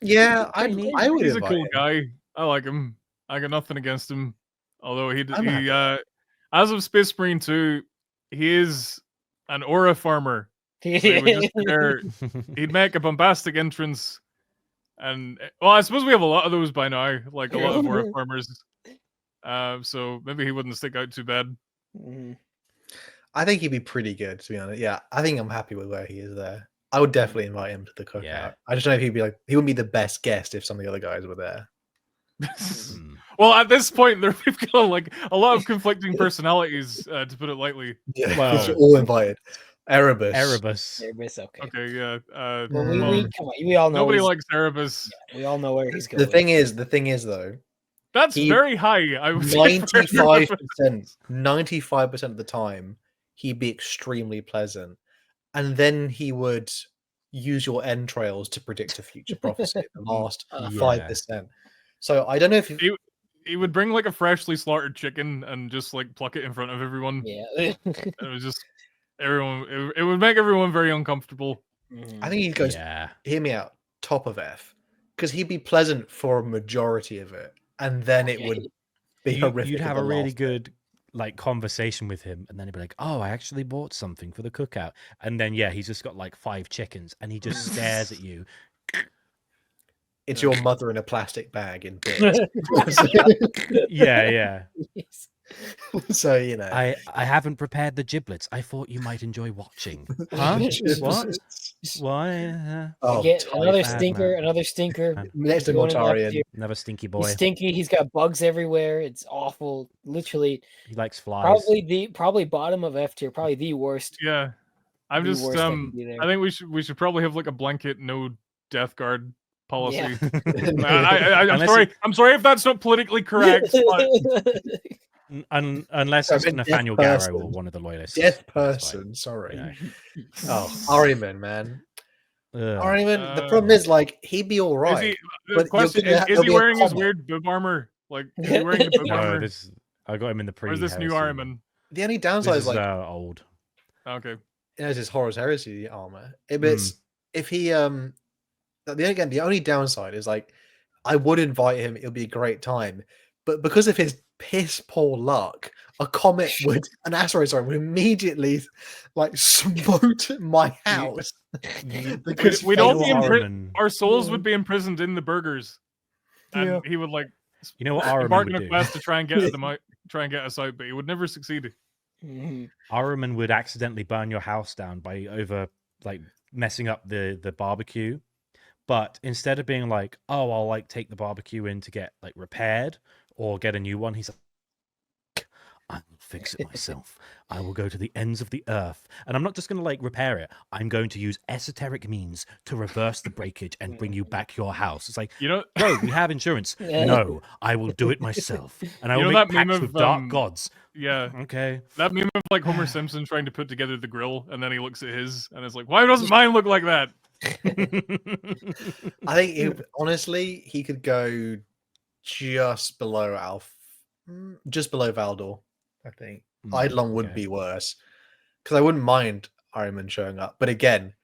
Yeah, I would. He's a cool guy. I like him. I got nothing against him. Although he as of Space Marine 2, he is an aura farmer. So he would just he'd make a bombastic entrance, and well, I suppose we have a lot of those by now, like a lot of aura farmers. So maybe he wouldn't stick out too bad. I think he'd be pretty good, to be honest. Yeah, I think I'm happy with where he is there. I would definitely invite him to the cookout. Yeah. I just don't know if he wouldn't be the best guest if some of the other guys were there. Well, at this point, we've got like a lot of conflicting personalities, to put it lightly. Yeah, well, we're all invited. Erebus. Okay. Okay, yeah. Well, come on, we all know nobody likes Erebus. Yeah, we all know where he's going. The thing is though, that's very high. I would say 95% of the time, he'd be extremely pleasant, and then he would use your entrails to predict a future prophecy. The last 5%. So I don't know if he would bring like a freshly slaughtered chicken and just like pluck it in front of everyone. Yeah, it was just everyone. It would make everyone very uncomfortable. I think he goes. Hear me out. Top of F, because he'd be pleasant for a majority of it, and then it would be horrific. You'd have a really good like conversation with him, and then he'd be like, "Oh, I actually bought something for the cookout," and then he's just got like 5 chickens, and he just stares at you. It's your mother in a plastic bag in bits. Yeah. So I haven't prepared the giblets. I thought you might enjoy watching. Huh? What? Why? Another stinker. Next to Mortarion. Another stinky boy. He's stinky. He's got bugs everywhere. It's awful. Literally. He likes flies. Probably bottom of F tier. Probably the worst. Yeah. I'm just I think we should probably have like a blanket no death guard policy. Yeah. I'm sorry if that's not politically correct. But... Unless it's Nathaniel Garrow or one of the loyalists. Death person, sorry. Yeah. Oh, Ahriman, man. Ahriman, the problem is, like, he'd be all right. Is he wearing his weird boob armor? Like, is he wearing the boob armor? I got him in the pre. Or is this new Ahriman? The only downside is, like... old. Okay. It has his Horus Heresy armor. If he... the only downside is, like, I would invite him. It'll be a great time. But because of his piss poor luck, an asteroid would immediately like smote my house. Because we'd all be our souls would be imprisoned in the burgers, and he would like, what embark on a quest to try and get us out, but he would never succeed. Ahriman would accidentally burn your house down by messing up the barbecue. But instead of being like, oh, I'll like take the barbecue in to get like repaired or get a new one, he's like, I will fix it myself. I will go to the ends of the earth, and I'm not just going to like repair it. I'm going to use esoteric means to reverse the breakage and bring you back your house. It's like, no, we have insurance. No, I will do it myself, and I will make pacts with dark gods. Yeah. Okay. That meme of like Homer Simpson trying to put together the grill, and then he looks at his, and it's like, why doesn't mine look like that? I think honestly, he could go just below Valdor. I think Eidolon would be worse, because I wouldn't mind Ahriman showing up, but again,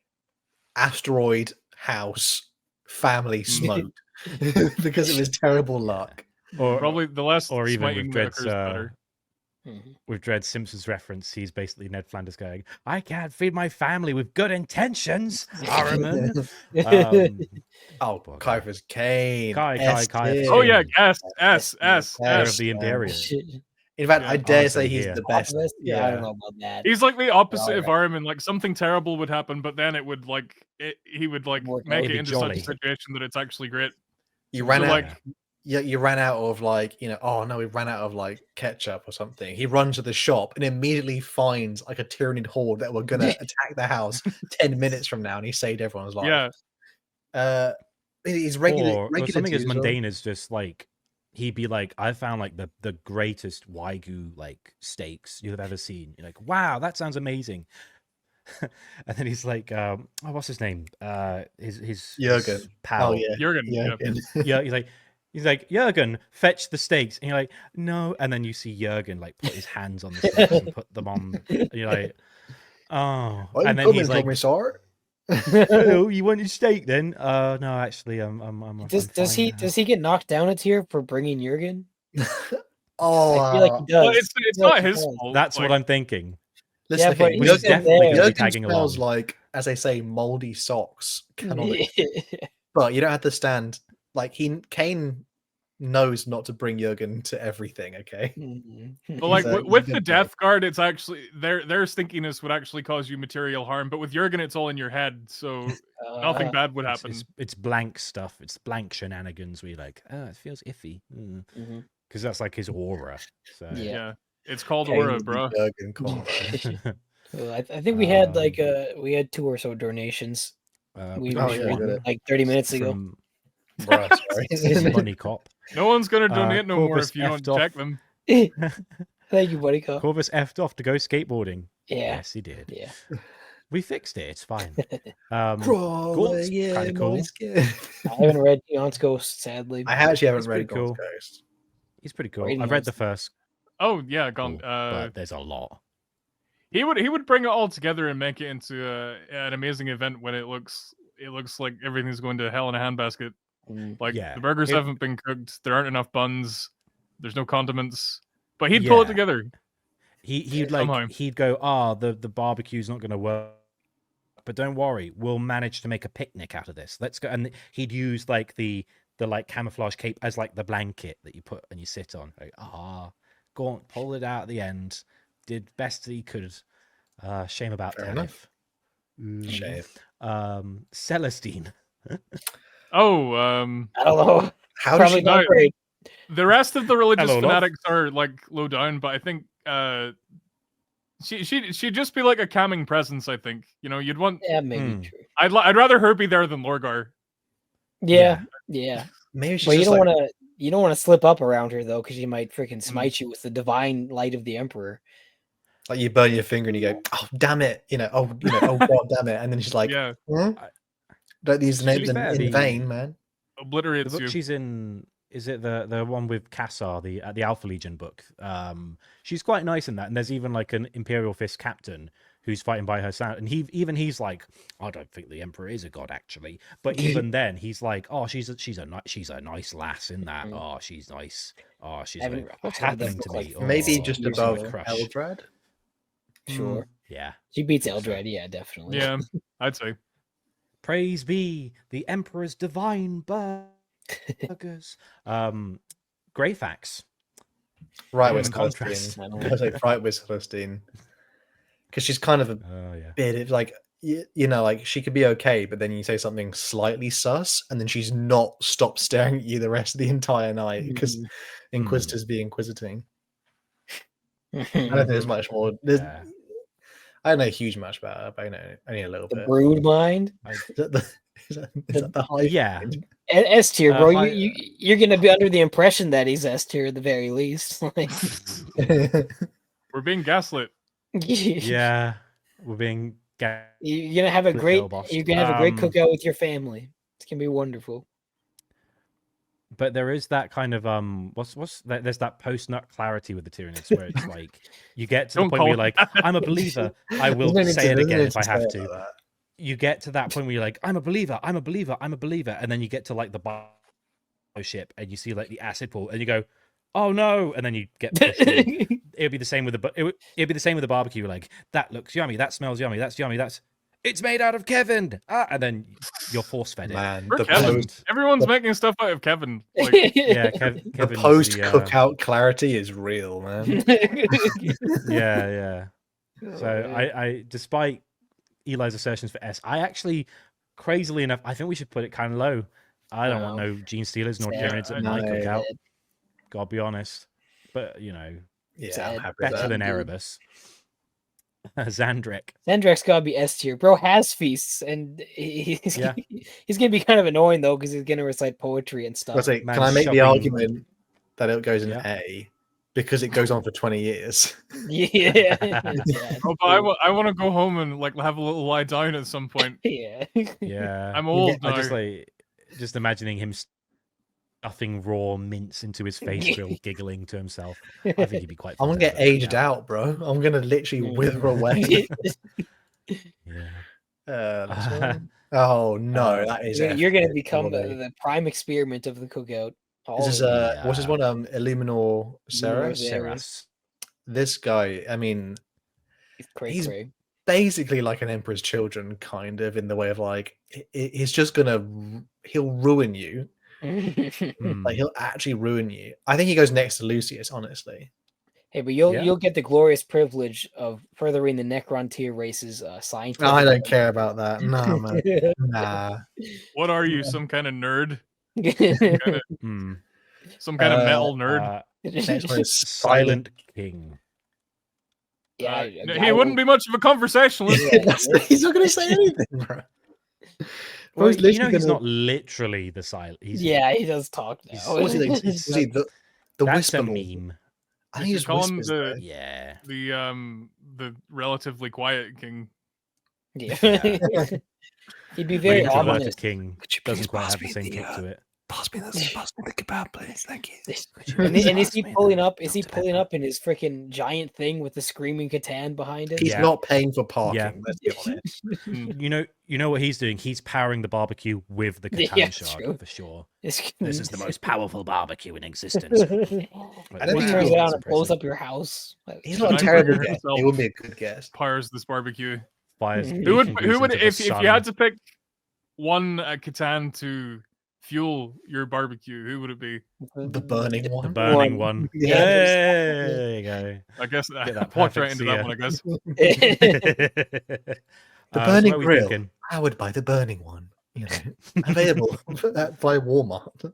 asteroid house family smoked because of his terrible luck. Or probably the last, or even with Dread's with Dread Simpson's reference, he's basically Ned Flanders going, I can't feed my family with good intentions, Ahriman. Ciaphas Cain. Kai. Oh yeah, S of the Imperium. In fact, I dare say he's the best. Yeah, I don't know about that. He's like the opposite of Ahriman. Like something terrible would happen, but then it would like he would like make it into such a situation that it's actually great. You you ran out of like, oh no, we ran out of like ketchup or something. He runs to the shop and immediately finds like a Tyranid horde that were gonna attack the house 10 minutes from now, and he saved everyone's life. Yeah. He's regular or something as as well. mundane as just like he'd be like, I found like the greatest Wagyu like steaks you've ever seen. You're like, wow, that sounds amazing. And then he's like, what's his name? His Jurgen. pal. Oh yeah, Jurgen. Yeah, he's like, Jurgen, fetch the steaks. And you're like, no. And then you see Jurgen like put his hands on the steaks and put them on. And you're like, oh. And then he's like, hello, you want your steak then? No, actually, I'm does he get knocked down a tier for bringing Jurgen? Oh, I feel like he does. Well, it's not his fault. That's what I'm thinking. Listen, Yeah, but okay, he's definitely Jurgen tagging smells along. like, as they say, moldy socks. But you don't have to stand like Cain knows not to bring Jurgen to everything. Okay, But like with the Death Guard, it's actually their stinkiness would actually cause you material harm. But with Jurgen, it's all in your head, so nothing bad would happen. It's blank stuff. It's blank shenanigans. Where you're like, it feels iffy, because that's like his aura. So yeah. It's called aura, bro. I think we had like we had 2 or so donations. We like 30 minutes ago. Bruh, sorry. Money Cop. No one's gonna donate no more Corvus if you don't effed check off. them. Thank you, buddy. Corvus effed off to go skateboarding. Yeah. Yes, he did. Yeah. We fixed it. It's fine. Gaunt's kind of cool. I haven't read Gaunt's Ghost, sadly. I actually haven't It's read pretty Gaunt's cool. Ghost. He's pretty cool. Raiden I've read was- the first. Oh yeah, gone. But there's a lot. He would bring it all together and make it into an amazing event when it looks like everything's going to hell in a handbasket. Like the burgers haven't been cooked. There aren't enough buns. There's no condiments. But he'd pull it together. He'd somehow. he'd go, the barbecue's not going to work, but don't worry, we'll manage to make a picnic out of this. Let's go. And he'd use like the like camouflage cape as like the blanket that you put and you sit on. Like, Gaunt pulled it out at the end. Did best that he could. Shame about Tanith. Shame. Celestine. I don't know. How does she know? Great. The rest of the religious Hello, love. fanatics are like low down, but I think she'd just be like a calming presence. I think you'd want. Yeah, maybe true. I'd rather her be there than Lorgar. Yeah. Maybe she's But you just don't like, want to. You don't want to slip up around her though, because she might freaking smite you with the divine light of the Emperor. like you burn your finger and you go, oh damn it, oh god damn it, and then she's like, Yeah, don't use the names fair, in vain, man. obliterates The book you. she's in, is it the one with Cassar, the Alpha Legion book? She's quite nice in that, and there's even like an Imperial Fist captain who's fighting by her side, and he's like, I don't think the Emperor is a god actually, but even then he's like, oh, she's a nice lass in that. Oh, she's nice. Oh, she's like, what's happening to me? Maybe Oh, just she's above a crush. Eldrad. Sure. Yeah. She beats Eldrad, yeah, definitely. Yeah, I'd say. Praise be the Emperor's divine burgers. Greyfax. Right In with contrast. Celestine. I was like right with Celestine. Because she's kind of a bit of like like she could be okay, but then you say something slightly sus, and then she's not stopped staring at you the rest of the entire night because Inquisitors be inquisiting. I don't think there's much more. I don't know a huge much about her, but I know only a little The bit. brood mind. Is that the high? Yeah. S tier, bro. High- You're gonna be under the impression that he's S tier at the very least. Like, We're being gaslit. Yeah. We're being you're gonna have a Flip great. Hellboss. You're gonna have a great cookout with your family. It's gonna be wonderful. But there is that kind of there's that post nut clarity with the Tyranids where it's like you get to the Don't point where you're call- like, I'm a believer. I will There's no need say it to- again there's if no I need have say it to. like that. You get to that point where you're like, I'm a believer, I'm a believer, I'm a believer, and then you get to like the ship and you see like the acid pool and you go, oh no, and then you get pushed in. It'd be the same with it'd be the same with the barbecue. You're like, that looks yummy, that smells yummy, that's yummy, it's made out of Kevin, and then you're force fed it. Man, We're the Kevin. post, Everyone's making stuff out of Kevin. Like, Yeah, the Kevin's post the, cookout clarity is real, man. yeah. So I despite Eli's assertions for S, I actually, crazily enough, I think we should put it kind of low I don't want no Gene Stealers nor Tyranids at my cookout. Gotta be honest. But, you know, I'm happy better than Erebus. Xandrek. Xandrek's gotta be S tier. Bro has feasts, and he's gonna be kind of annoying though because he's gonna recite poetry and stuff. Can I make the argument that it goes in A because it goes on for 20 years? Yeah. But I want to go home and like have a little lie down at some point. Yeah. I'm old now. I just imagining him stuffing raw mince into his face grill, giggling to himself. I think he'd be quite fun. I'm gonna get aged out, bro. I'm gonna literally wither away. Oh no, that is. You're gonna become the prime experiment of the cookout. This is what's his one? Illuminor Ceras. This guy, I mean, he's basically like an Emperor's Children, kind of, in the way of like he's just he'll ruin you. Like he'll actually ruin you. I think he goes next to Lucius, honestly. Hey, but you'll get the glorious privilege of furthering the Necron tier race's scientific. I don't care about that. No, man. Nah. What are you, some kind of nerd? Some kind of metal nerd? Next one is Silent King. Yeah, he wouldn't be much of a conversationalist. He's not going to say anything, bro. Well, you know, he's not literally the silent. He does talk now. Was he the Whisper meme? I think he's call him the relatively quiet king. Yeah. He'd be very ominous. King doesn't quite have the same kick to it. Pass me the kebab, please. Thank you. And is he pulling up? Is he pulling up in his freaking giant thing with the screaming Catan behind him? He's not paying for parking. Let's be honest. You know what he's doing? He's powering the barbecue with the Catan shard for sure. This is the most powerful barbecue in existence. And then he turns around and blows up your house. He's not a terrible guest. He would be a good guest. Fires this barbecue. Who would if you had to pick one Catan to fuel your barbecue, who would it be? The burning one. The burning one. Yeah, there you go. I guess I walked right into that one, I guess. The burning grill, powered by the burning one. You know, available by Walmart.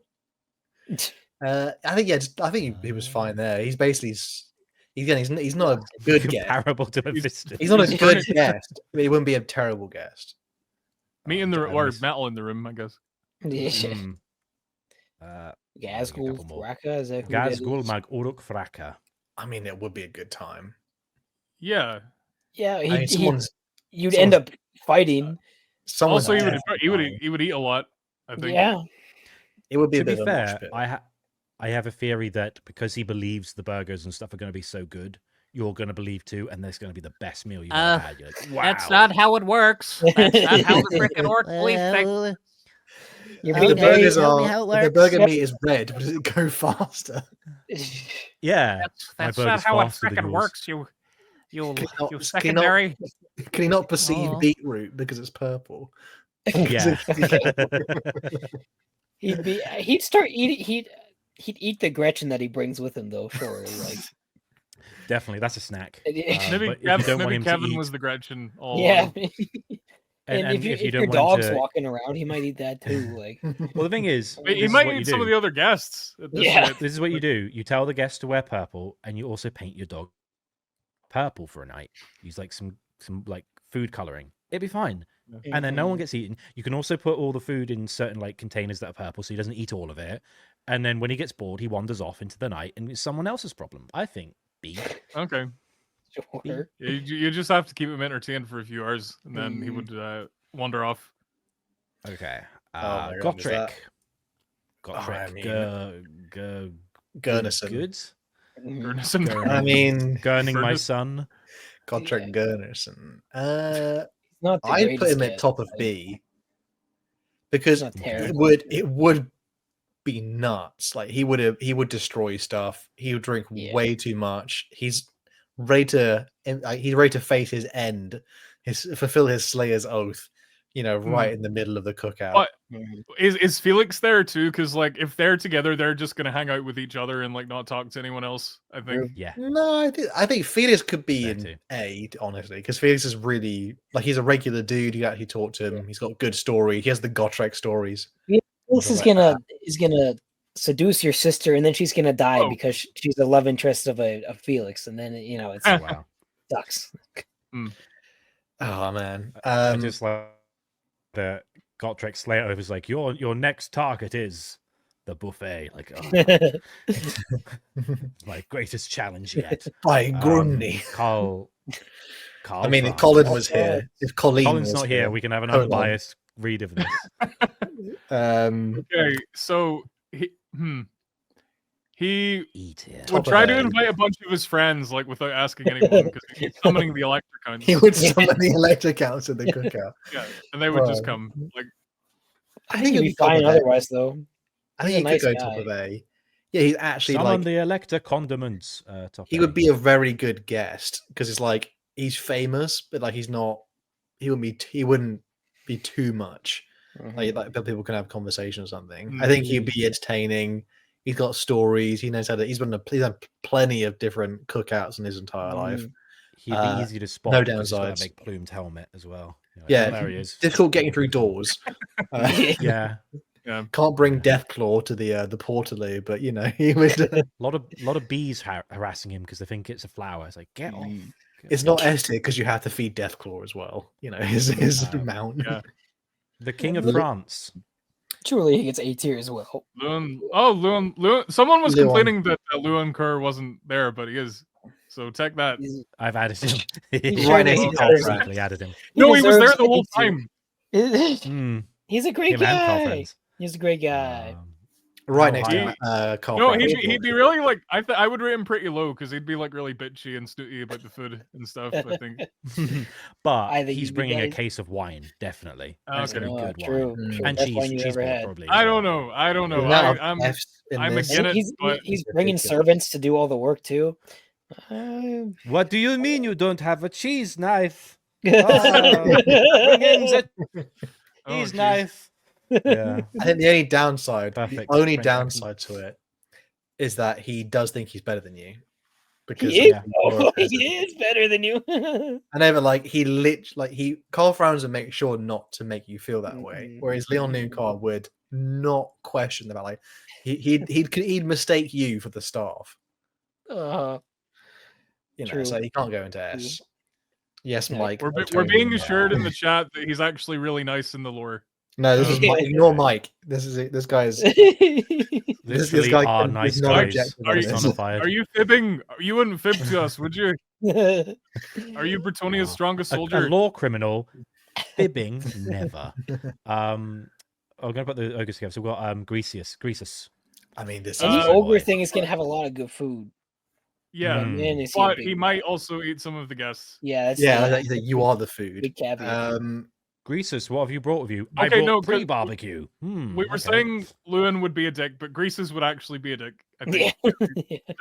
I think he was fine there. He's basically he's not a good guest. Comparable to a Vista. He's not a good guest, but he wouldn't be a terrible guest. Me in the or metal in the room, I guess. Gazgul Fraka, is that Gazgul Mag Uruk Fraka. I mean, it would be a good time. Yeah. Yeah, you'd end up fighting. Also, he would eat a lot, I think. Yeah. It would be to a bit be of fair, a I have a theory that because he believes the burgers and stuff are going to be so good, you're going to believe too, and there's going to be the best meal you've ever had. You're like, wow. That's not how it works. That's not how the freaking orc believe things. The burger meat is red, but does it go faster? Yeah, that's not how it freaking works. You secondary. Can he not perceive beetroot because it's purple? Yeah. He'd eat the Gretchen that he brings with him, though. Sure, like definitely that's a snack. Maybe Kevin was the Gretchen. Yeah. And if your dog's walking around, he might eat that too. Like, well, the thing is, he might eat some of the other guests. This is what you do: you tell the guests to wear purple, and you also paint your dog purple for a night. Use like some like food coloring. It'd be fine, and then no one gets eaten. You can also put all the food in certain like containers that are purple, so he doesn't eat all of it. And then when he gets bored, he wanders off into the night, and it's someone else's problem. I think. Okay. Sure. You just have to keep him entertained for a few hours, and then he would wander off. Okay. Gottrick. Gurnison. Goods. Gurnison. I mean, Gurning my son. Gottrick Gurnison. I'd put him at top of B because it would be nuts. Like he would destroy stuff. He would drink way too much. He's ready to face his end, fulfill his Slayer's oath. You know, right in the middle of the cookout. But is Felix there too? Because like if they're together, they're just gonna hang out with each other and like not talk to anyone else. I think. Yeah. No, I think Felix could be in A, honestly, because Felix is really like he's a regular dude. You actually talk to him. He's got good story. He has the Gottrek stories. He Felix is gonna seduce your sister, and then she's gonna die because she's a love interest of Felix, and then it's Wow. sucks. Oh man, I just like the Gotrek Slayer was like, your next target is the buffet. Like, my greatest challenge yet. by Grumney. Carl. I mean, if Franz. Colin was here, if Colin's not here, we can have an unbiased read of this. Okay, so he Eat it. would try to invite a bunch of his friends, like without asking anyone, because he keeps summoning the Electricons. He would summon the Electricons in the cookout. Yeah, and they would just come. Like, I think he'd be fine otherwise, though. I think he could go top of A. Yeah, he's actually summon the Elector condiments. He would be a very good guest because it's like he's famous, but like he's not. He wouldn't be too much. Like people can have conversation or something. I think he'd be entertaining. He's got stories. He knows how to. He's had plenty of different cookouts in his entire life. He'd be easy to spot. No He's got a downsides. big plumed helmet as well. Yeah, there he is. Difficult getting through doors. Yeah. Can't bring Deathclaw to the Portaloo, but he would. A lot of bees harassing him because they think it's a flower. It's like, get off. It's not S tier because you have to feed Deathclaw as well. His mount. Yeah. The King of France. Truly, he gets A tier as well. Luen. Someone was complaining that Luen Leoncoeur wasn't there, but he is. So take that. I've added him. Right next to Karl Franz. Added him. No, he was there the whole time. He's a great guy. He's a great guy. Right next to Karl. No, he'd be really like I would rate him pretty low because he'd be like really bitchy and snooty about the food and stuff. I think, but he's bringing a case of wine, definitely. That's Okay. good True. wine, and cheese probably. I don't know. I'm again it. He's bringing servants to do all the work too. What do you mean you don't have a cheese knife? Bring in the cheese knife. Yeah, I think the only downside, downside to it, is that he does think he's better than you. Because he is better than you. I know, but Karl Franz would make sure not to make you feel that way, whereas Leon Leoncoeur would not question about like he'd mistake you for the staff. So he can't go into S. Yes, Mike. We're being assured in the chat that he's actually really nice in the lore. No, this is Mike. Ignore Mike. This guy's. this guy are nice guys. Are you fibbing? You wouldn't fib to us, would you? Are you Bretonia's strongest soldier? A law criminal. Fibbing, never. I'm going to put the ogres together. So we've got Greasus. I mean, this ogre thing is going to have a lot of good food. Yeah, but he might also eat some of the guests. Yeah, you are the food. Big caveat. Greasus, what have you brought with you? Okay, I brought pre-barbecue. We were saying Luen would be a dick, but Greasus would actually be a dick. I think there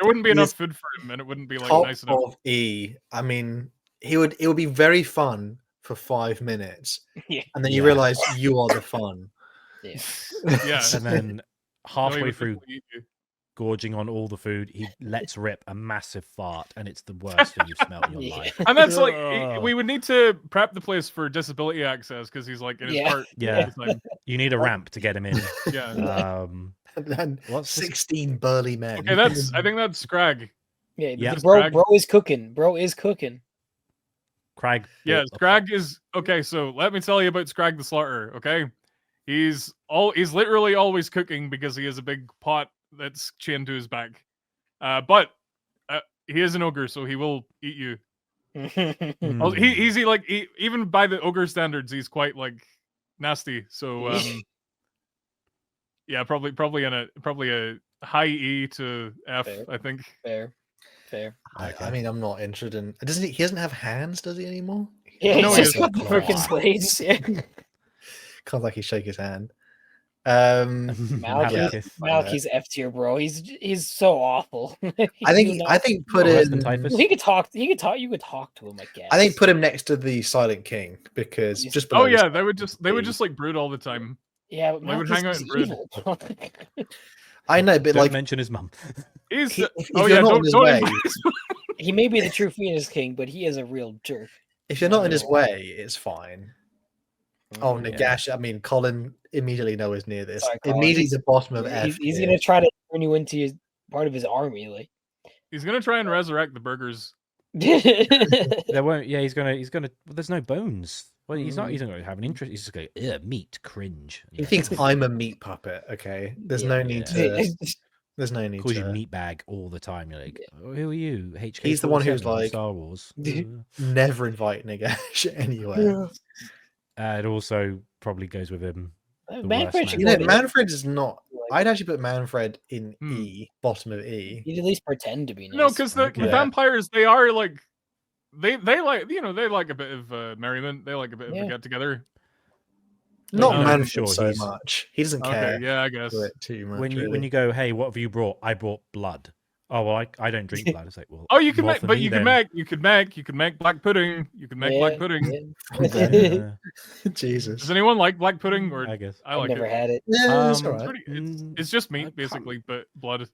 wouldn't be enough food for him, and it wouldn't be like nice enough. Of E, I mean, it would be very fun for 5 minutes, and then you realize you are the fun. Yeah, and then halfway through gorging on all the food, he lets rip a massive fart, and it's the worst thing you've smelled in your life. And that's like we would need to prep the place for disability access because he's like in his part. Yeah, you need a ramp to get him in. Yeah. And 16 burly men. Okay, I think that's Scrag. Yeah, bro is cooking. Bro is cooking. Crag. Yeah, Scrag is okay. So let me tell you about Scrag the Slaughterer. Okay, he's literally always cooking because he has a big pot that's chained to his back. But he is an ogre, so he will eat you. He's even by the ogre standards, he's quite like nasty. So yeah, probably a high E to F. Fair. I think. Fair. I mean, I'm not interested in. He doesn't have hands, does he anymore? Yeah, no, he's just got the freaking blades. Yeah. Can't like he shake his hand. Malky's F tier, bro. He's so awful. I think put him. He could talk. You could talk to him, I guess. I think put him next to the Silent King because just. Oh yeah, they would just like brood all the time. Yeah, but they would hang out and brood. I know, but don't mention his mum. If you're not in his way, he may be the true Phoenix King, but he is a real jerk. If you're not in his way, it's fine. Oh, Nagash. I mean, Colin immediately nowhere near this. Sorry, Colin. Immediately the bottom of F. He's gonna try to turn you into part of his army, like. He's gonna try and resurrect the burgers. There won't. Yeah, he's gonna. Well, there's no bones. Well, he's not. He's not going to have an interest. He's just going, meat, cringe. He thinks I'm a meat puppet. Okay, there's no need to. There's no need. Calls to... you meat bag all the time. You're like, oh, who are you? HK. He's the one who's like Star Wars. Never invite Nagash anywhere. It also probably goes with him. Manfred, Manfred is not. I'd actually put Manfred in E, bottom of E. He'd at least pretend to be nice. No, because the vampires, they are like, they like, they like a bit of merriment. They like a bit of a get together. Not Manfred so much. He doesn't care. Okay, yeah, I guess. Too much, when you go, hey, what have you brought? I brought blood. Oh well, I don't drink blood. It's like, well, you can make, but you can make black pudding. You can make black pudding. Jesus. Does anyone like black pudding? Or I guess I've never had it. Yeah, it's all right. It's just meat basically, but blood.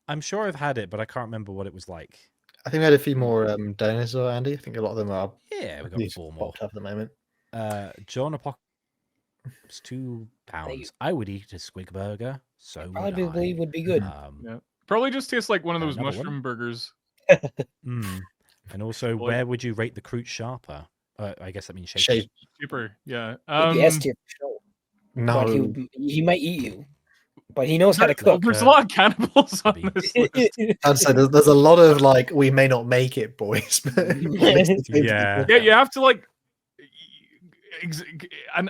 I'm sure I've had it, but I can't remember what it was like. I think we had a few more donors, Andy. I think a lot of them are. Yeah, we got 4 more up at the moment. John Apocalypse, £2. I would eat a squig burger. So probably would be good. Probably just tastes like one of those mushroom burgers. And also, where would you rate the Kroot Sharper? I guess that means cheaper. Yeah. S tier for sure. No, but he might eat you, but he knows how to cook. There's a lot of cannibals on this list. I'd say there's a lot of like, we may not make it, boys. Yeah, you have to like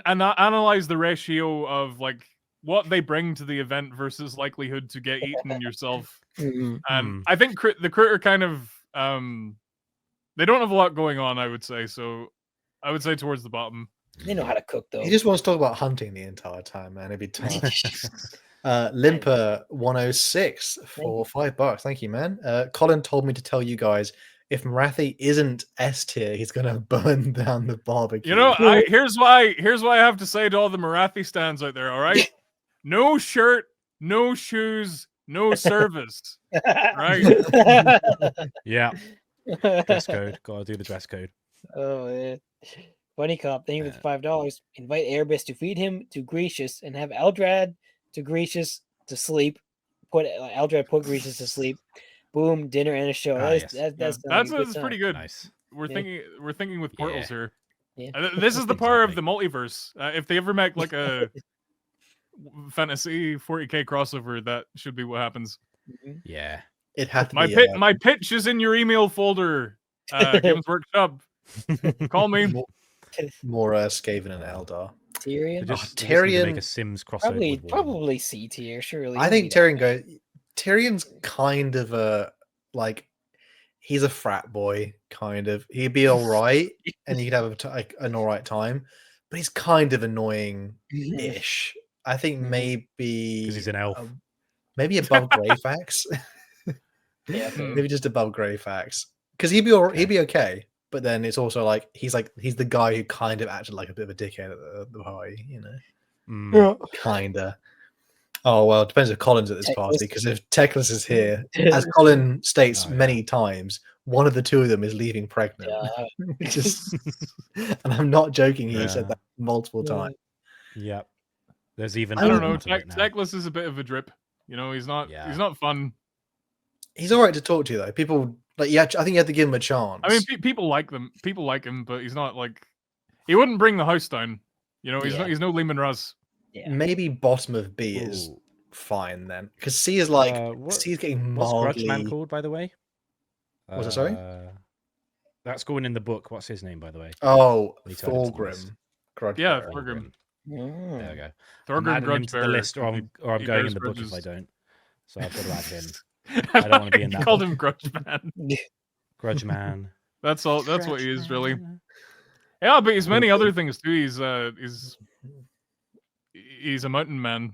analyze the ratio of like what they bring to the event versus likelihood to get eaten yourself. And I think the Kroot are kind of they don't have a lot going on, I would say. So I would say towards the bottom. They know how to cook though. He just wants to talk about hunting the entire time, man. It'd be tough. Limper 106 for $5. Thank you, man. Colin told me to tell you guys, if Marathi isn't S tier, he's gonna burn down the barbecue. You know, here's why I have to say to all the Marathi stands out there, all right? No shirt, no shoes, no service. Right? Yeah. Dress code. Gotta do the dress code. Oh man. Bunny Cop, thank you for $5. Invite Erebus to feed him to Greasus and have Eldrad to Greasus to sleep. Eldrad put Greasus to sleep. Boom, dinner and a show. That's pretty good. Nice. We're thinking with portals here. Yeah. This is the power of the multiverse. If they ever make like a fantasy 40k crossover, that should be what happens. Yeah. It had to be, my pitch is in your email folder. Games Workshop. Call me. More Skaven and Eldar. Tyrion. Tyrion make a Sims crossover. Probably C tier, surely. I think Tyrion's kind of a he's a frat boy, kind of. He'd be all right, and you could have an all right time, but he's kind of annoying-ish. I think maybe because he's an elf, maybe above Greyfax. Maybe just above Greyfax, because he'd be okay. But then it's also like he's the guy who kind of acted like a bit of a dickhead at the party, you know. Kinda. Oh well, it depends if Colin's at this party, because if Teclis is here, as Colin states many times, one of the two of them is leaving pregnant. And I'm not joking, he said that multiple times. Yep. There's even I don't know, Teclis is a bit of a drip. You know, he's not fun. He's alright to talk to though. People I think you have to give him a chance. I mean, people like them. People like him, but he's not like he wouldn't bring the house down. You know, he's no Leman Russ. Yeah. Maybe bottom of B is fine then, because C is C is getting mildly. What's Grudgeman called, by the way? What's that? Sorry, that's going in the book. What's his name, by the way? Oh, Fulgrim. Yeah, Fulgrim. There we go. Thorgrim Grudge the list, or I'm going in the book if I don't. So I've got to add him. I don't want to be in that. Called him Grudge Man. Grudge Man. That's all. That's what he is, really. Yeah, but he's many other things too. He's a mountain man.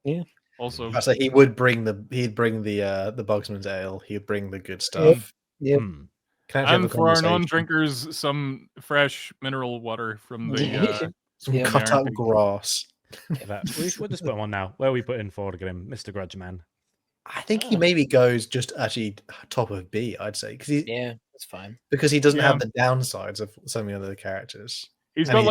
Yeah. Also, so he'd bring the Bugsman's ale. He'd bring the good stuff. Yep. And for our non-drinkers, some fresh mineral water from the some cut out grass. We'll just put him on now. Where are we putting forward again, Mr. Grudge Man? I think he maybe goes just actually top of B, I'd say, because that's fine, because he doesn't have the downsides of so many other characters. He's got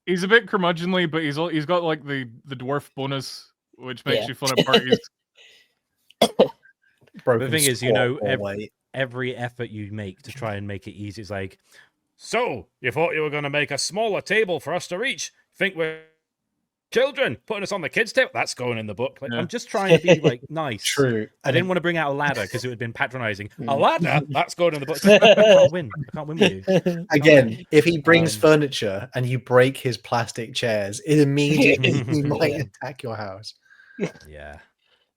He's a bit curmudgeonly, but he's got like the dwarf bonus, which makes you fun at parties. The thing is, you know, every effort you make to try and make it easy is like, so you thought you were going to make a smaller table for us to reach? Think we're children putting us on the kids' table? That's going in the book. Like, I'm just trying to be like nice. True. I didn't want to bring out a ladder because it would have been patronizing. A ladder? That's going in the book. I can't win. I can't win with you. Again, if he brings furniture and you break his plastic chairs, it immediately might attack your house. Yeah.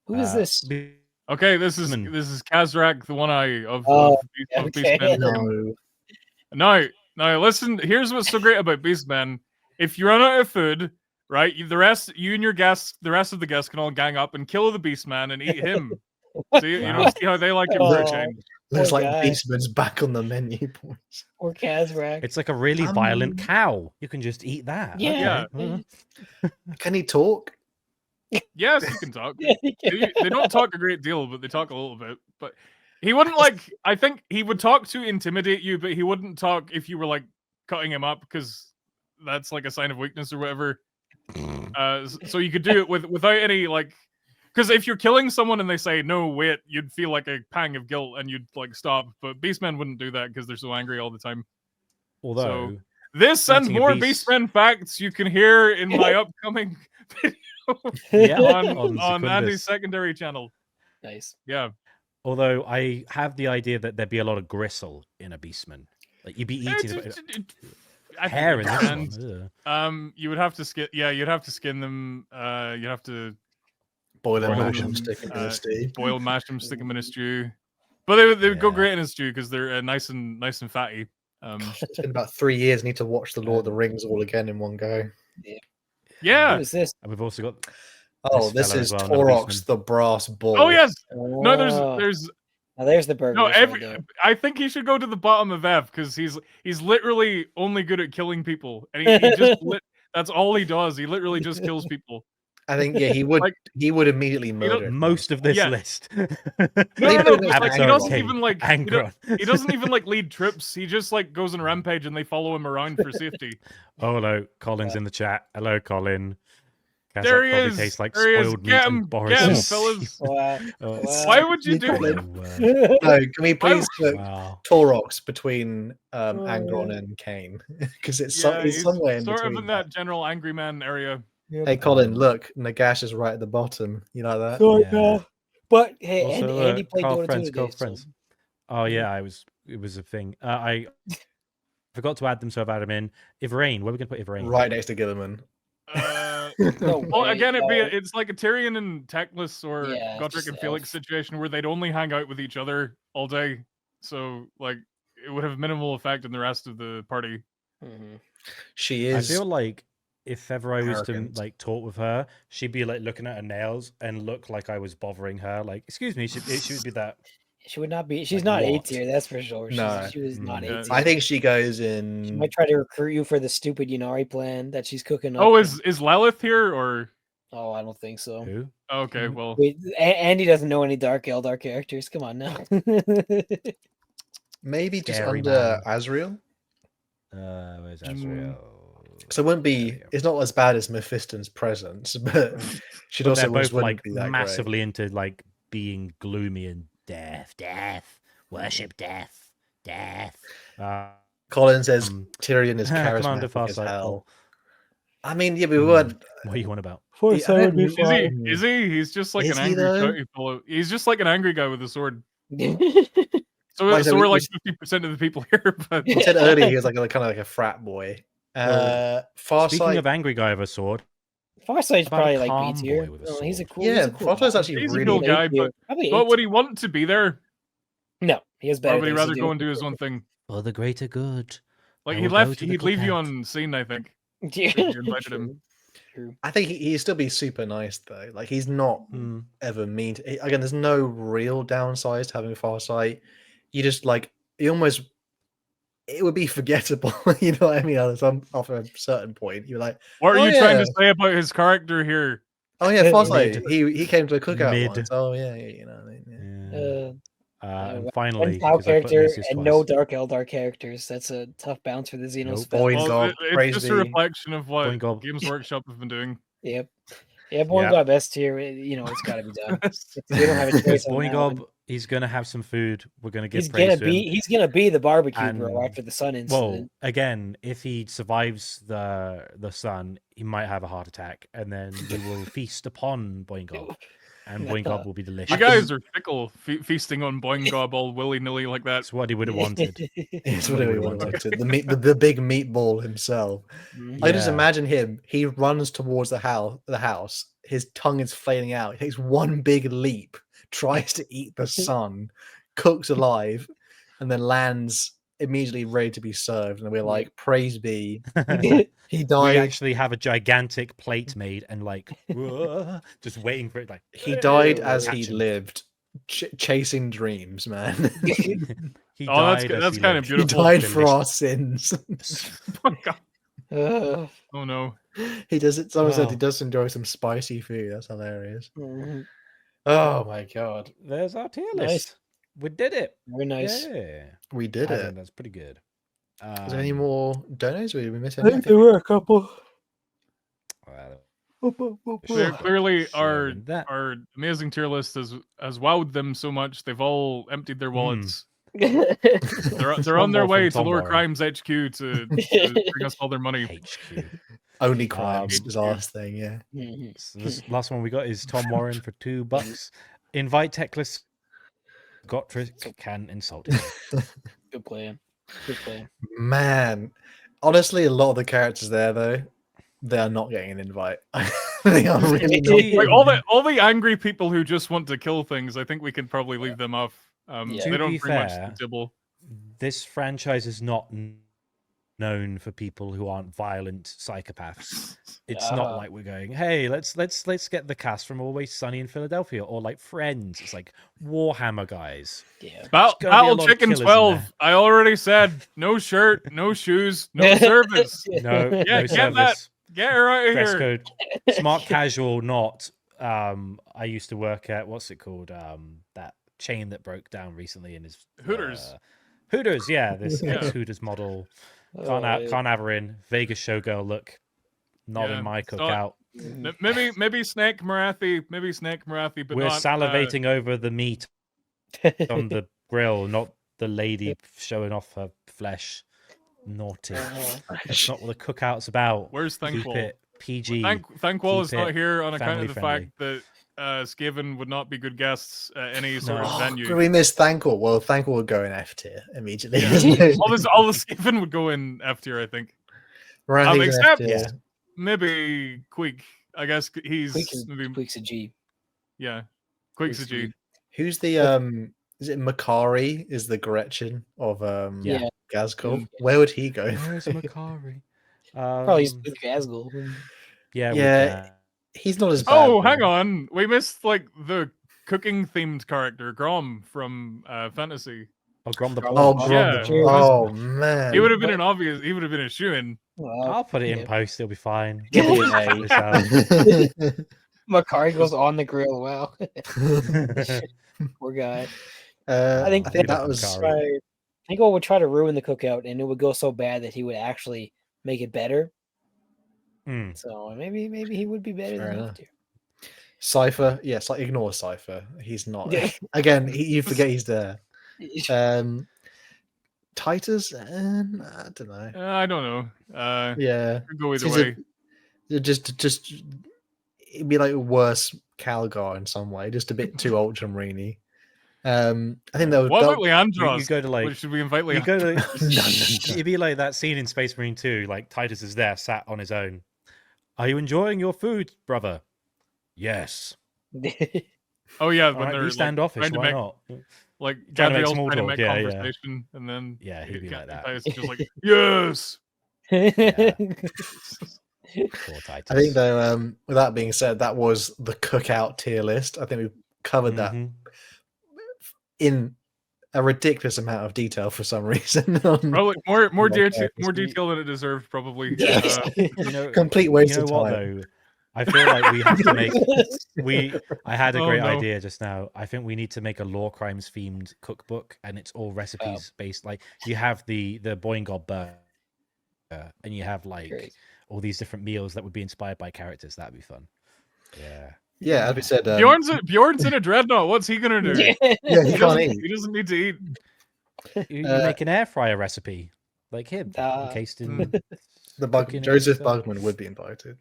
Who is this? Okay, this is Kazrak, the one eye of Beastman. No, listen. Here's what's so great about Beastman. If you run out of food, right, you and your guests, the rest of the guests can all gang up and kill the Beastman and eat him. See how they like it for a change. Looks like Beastman's back on the menu points. Or Kazrak. It's like a really violent cow. You can just eat that. Yeah. Okay. Can he talk? Yes, he can talk. They don't talk a great deal, but they talk a little bit. But he wouldn't I think he would talk to intimidate you, but he wouldn't talk if you were like cutting him up, because that's like a sign of weakness or whatever. So you could do it without any like, because if you're killing someone and they say no, wait, you'd feel like a pang of guilt and you'd like stop. But Beastmen wouldn't do that because they're so angry all the time. Although this and more Beastmen facts you can hear in my upcoming video. On Andy's secondary channel. Nice. Yeah. Although I have the idea that there'd be a lot of gristle in a Beastman. Like you'd be eating hair in this one. You would have to skin. Yeah, you'd have to skin them. You'd have to boil them, mash them, stick them in a stew. Boil, mash them, stick them in a stew. But they would go great in a stew because they're nice and fatty. It's been about 3 years. I need to watch the Lord of the Rings all again in one go. Yeah. What is this? And we've also got. This is Torox, the brass bull. Oh yes. No, there's. Oh, there's the burger. No, I think he should go to the bottom of F because he's literally only good at killing people, and he just that's all he does. He literally just kills people. I think he would he would immediately murder most of this list. No, like, he doesn't even like he doesn't even like lead trips. He just like goes on a rampage and they follow him around for safety. Oh hello, Colin's in the chat. Hello, Colin. There he is. Tastes like there spoiled Get him, fellas. Why would you do that? No, can we please put Torox between Angron and Cain? Because it's somewhere in sort between. Of in that general angry man area. Hey Colin, look, Nagash is right at the bottom. You know that? But hey, also, Andy played Karl Dota Franz, 2 today. Oh yeah, it was a thing. I forgot to add them, so I've added them in. Ivrain, where are we gonna put Ivrain? Right next to Guilliman. Well, again, it's like a Tyrion and Teclis or Godric and Felix situation where they'd only hang out with each other all day, so like it would have minimal effect on the rest of the party. Mm-hmm. She is. I feel like if ever I was to like talk with her, she'd be like looking at her nails and look like I was bothering her. Like, excuse me, she would be that. She would not be. She's not A tier, that's for sure. She was not A tier. I think she goes in. She might try to recruit you for the stupid Yunari plan that she's cooking up. Oh, is Lilith here or? Oh, I don't think so. Who? Okay, well. Wait, Andy doesn't know any Dark Eldar characters. Come on now. Maybe just under Azrael. Where's Azrael? So it wouldn't be. It's not as bad as Mephiston's presence, but she'd also both like be that massively into like being gloomy and death, worship death. Colin says Tyrion is charismatic as hell. I mean, yeah, we would. What are you on about? Is he? He's just like an angry fellow. He's just like an angry guy with a sword. So we're like 50% of the people here. But I said earlier he was like kind of like a frat boy. Speaking of angry guy with a sword, Farsight's probably like B tier. He's a cool. Yeah, Farsight's actually he's a cool guy, but would he want to be there? No, he has better. Or would he rather go and do his own thing for the greater good? Like he'd leave you on scene, I think. Yeah, you invited him. True. I think he'd still be super nice though. Like he's not ever mean. Again, there's no real downsides to having Farsight. You just like it would be forgettable. You know what I mean? After a certain point, you're like, what are you trying to say about his character here? Oh yeah, Farsight. He came to a cookout once. Oh yeah, you know. And finally, One POW 'cause I put character Lucius and twice. no Dark Eldar characters. That's a tough bounce for the Xenos Nope. spell. Boing Well, gob, it's praise just be. a reflection of what Boing gob. Games Workshop have been doing. Yep. Yeah, Boing Yeah. Gob S tier. It's got to be done. We don't have a choice on Boing that one. Gob, he's gonna have some food. We're gonna give He's praise gonna to be him. he's gonna be the barbecue bro And- after the sun Well, incident. again, if he survives the sun, he might have a heart attack, and then we will feast upon Boing Gob, and Boing Gob will be delicious. You guys are fickle, feasting on Boing Gob all willy-nilly like that. That's what he would have wanted. It's what we wanted. The big meatball himself. I just Yeah. imagine him. He runs towards the house. His tongue is flailing out. He takes one big leap, tries to eat the sun, cooks alive, and then lands immediately ready to be served. And we're like, praise be. He We died. actually have a gigantic plate made and like just waiting for it. Like He died as he Catching. lived, chasing dreams, man. he Oh, died. as that's he kind of lived. He beautiful. died for our sins. Oh, God. Uh, Oh, no. He does it. Someone said he Wow. does enjoy some spicy food. That's hilarious. mhm. Oh my god, There's our tier Nice. list. We did it. Very nice. Yeah, we did I it. think that's pretty good. Is there any more donos? Did we miss I think anything? there were a couple. Clearly, our Sharing that. amazing tier list has wowed them so much they've all emptied their wallets. They're on their more way from to Tom Warren. Lorecrimes HQ to bring us all their money. HQ. Only crimes Um, is our thing. Yeah. Mhm. So this last one we got is Tom Warren for $2. Invite Techless. Gottrick can insult him. Good plan. Good plan. Man, honestly, a lot of the characters there though, they are not getting an invite. They are really not. Like all the angry people who just want to kill things, I think we can probably leave them off. Yeah. They To don't be bring much to fair, the table. This franchise is not known for people who aren't violent psychopaths. It's not like we're going, hey, let's get the cast from Always Sunny in Philadelphia or like Friends. It's like Warhammer guys. Yeah. gonna be a Battle lot of Chicken killers in 12. there. I already said no shirt, no shoes, no service. No, Yeah, no get service. that. Get her out of Dress here. code. Smart casual, not. I used to work at what's it called? That chain that broke down recently in his Hooters. Hooters, yeah. This Yeah. ex-Hooters model. Oh, Can't have her in. Vegas showgirl look. Not Yeah, in my it's not- cookout. Maybe Snake Marathi, but We're not, salivating over the meat on the grill, not the lady showing off her flesh. Naughty. That's not what the cookout's about. Where's Keep Thankful? it PG. Thankwall keep is not it here on account of the family fact that Skaven would not be good guests at any sort No. of venue. Could we miss Thankful? Well, Thankful would go in F tier immediately. all the Skaven would go in F tier, I think. Right, he's in F except tier. maybe Queek. I guess he's maybe Tweaks a G. yeah. Queek's a G. Who's the is it Makari is the Gretchen of Yeah. Gazkov? Where would he go? Where's Makari? Probably with Gazgul. Yeah, Yeah, he's not as bad. Oh, though. hang on. We missed like the cooking themed character, Grom from Fantasy. Oh, Grom the Oh, Paunch. Yeah. Grom. Oh man. He would have been an obvious. He would have been a shoo-in. I'll put it in post. It'll be fine. Give it We'll an cut this out. Makari goes on the grill. Wow. Poor guy. I think think that was. Makari. I think would try to ruin the cookout, and it would go so bad that he would actually make it better. Mm. So maybe he would be better Fair than enough. F tier. Cypher, yes, like ignore Cypher. He's not. Again, you forget he's there. Titus, I don't know. I don't know. Yeah, Could go either He's way. just it'd be like a worse Calgar in some way, just a bit too ultramarine. I think that would. What that- about Leandros? You go to like. Should we invite You Leandros? go to. no. It'd be like that scene in Space Marine 2. Like Titus is there, sat on his own. Are you enjoying your food, brother? Yes. Oh yeah, All when right, they're be standoffish. trying to Why make- not? like trying to make Gabriel's small trying to talk, make yeah, yeah. conversation, and then Yeah, he'd be like that. Titus is just like yes. Poor Titus. I think though, with that being said, that was the cookout tier list. I think we covered that Mhm. in a ridiculous amount of detail for some reason. Probably more Like, detail than it deserved. Probably. Yes. You know, Complete waste you know of what time. though? I feel like we have to make I had a great no. idea just now. I think we need to make a Lorecrimes themed cookbook, and it's all recipes based. Like you have the Boingob burger, and you have like all these different meals that would be inspired by characters. That'd be fun. Yeah. Yeah, as we said, Bjorn's in a dreadnought. What's he gonna do? Yeah, he can't eat. He doesn't need to eat. You make an air fryer recipe like him, encased in Joseph Bugman would be invited.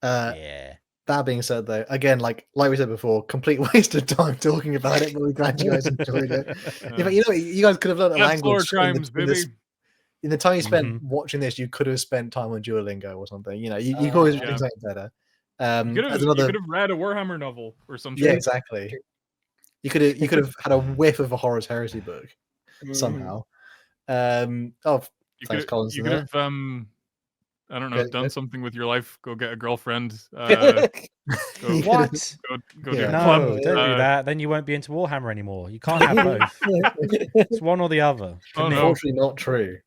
Yeah. That being said, though, again, like we said before, complete waste of time talking about it, but we're glad you guys enjoyed it. In fact, you know, you guys could have learned a language. In the time you spent watching this, you could have spent time on Duolingo or something. You know, you could always do something better. You could have read a Warhammer novel or something. Yeah, exactly. You could have had a whiff of a Horus Heresy book somehow. You thanks, Collins. You could have I don't know, done something with your life. Go get a girlfriend. What? Go to a no, club. Don't do that. Then you won't be into Warhammer anymore. You can't have both. It's one or the other. Unfortunately, not true.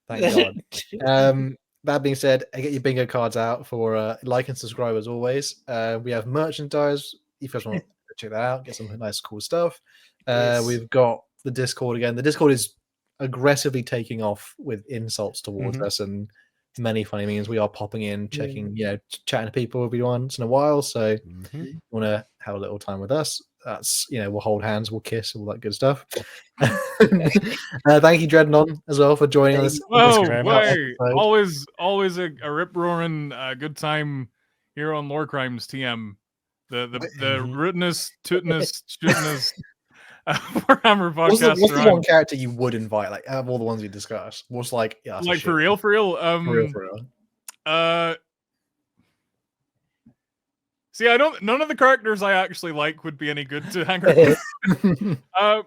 Thank God. That being said, get your bingo cards out for like and subscribe as always. We have merchandise. If you guys want to check that out, get some nice cool stuff. We've got the Discord again. The Discord is aggressively taking off with insults towards us and many funny memes. We are popping in, checking, chatting to people every once in a while. So if you want to have a little time with us, that's, we'll hold hands, we'll kiss, all that good stuff. Thank you, Dreadnought, as well, for joining us. Always a rip-roaring good time here on Lorecrimes TM. The rootinest, tootinest, shootinest Warhammer podcast. What's the one character you would invite? Like, out of all the ones we discussed, what's like, for real? For real. See, none of the characters I actually like would be any good to hang around.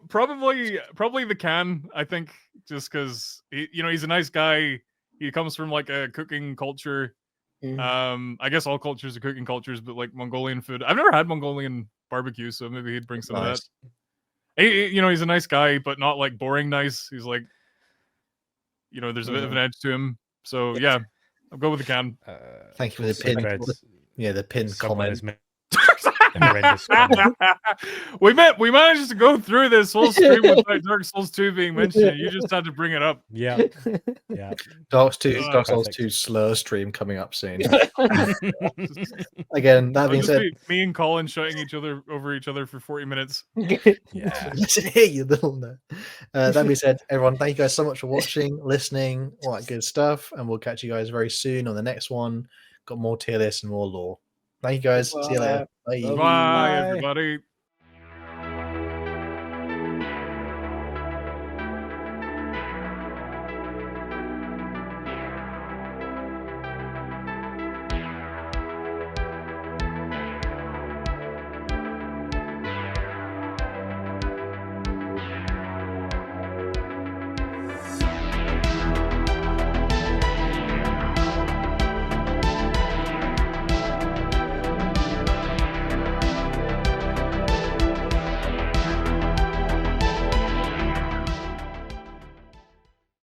Probably the Khan, I think, just because he's a nice guy. He comes from like a cooking culture. I guess all cultures are cooking cultures, but like Mongolian food. I've never had Mongolian barbecue, so maybe he'd bring some of that. He's a nice guy, but not like boring nice. He's like, there's a bit of an edge to him. So yeah, I'll go with the Khan. Thank you for the pin. Yeah, the pin comment. We managed to go through this whole stream without Dark Souls 2 being mentioned. You just had to bring it up. Yeah. Dark Souls 2 slur stream coming up soon. Again, that being said, me and Colin shouting over each other for 40 minutes. Yeah. You little nerd. That being said, everyone, thank you guys so much for watching, listening, all that good stuff, and we'll catch you guys very soon on the next one. Got more tier lists and more lore. Thank you guys. See you later. Bye everybody.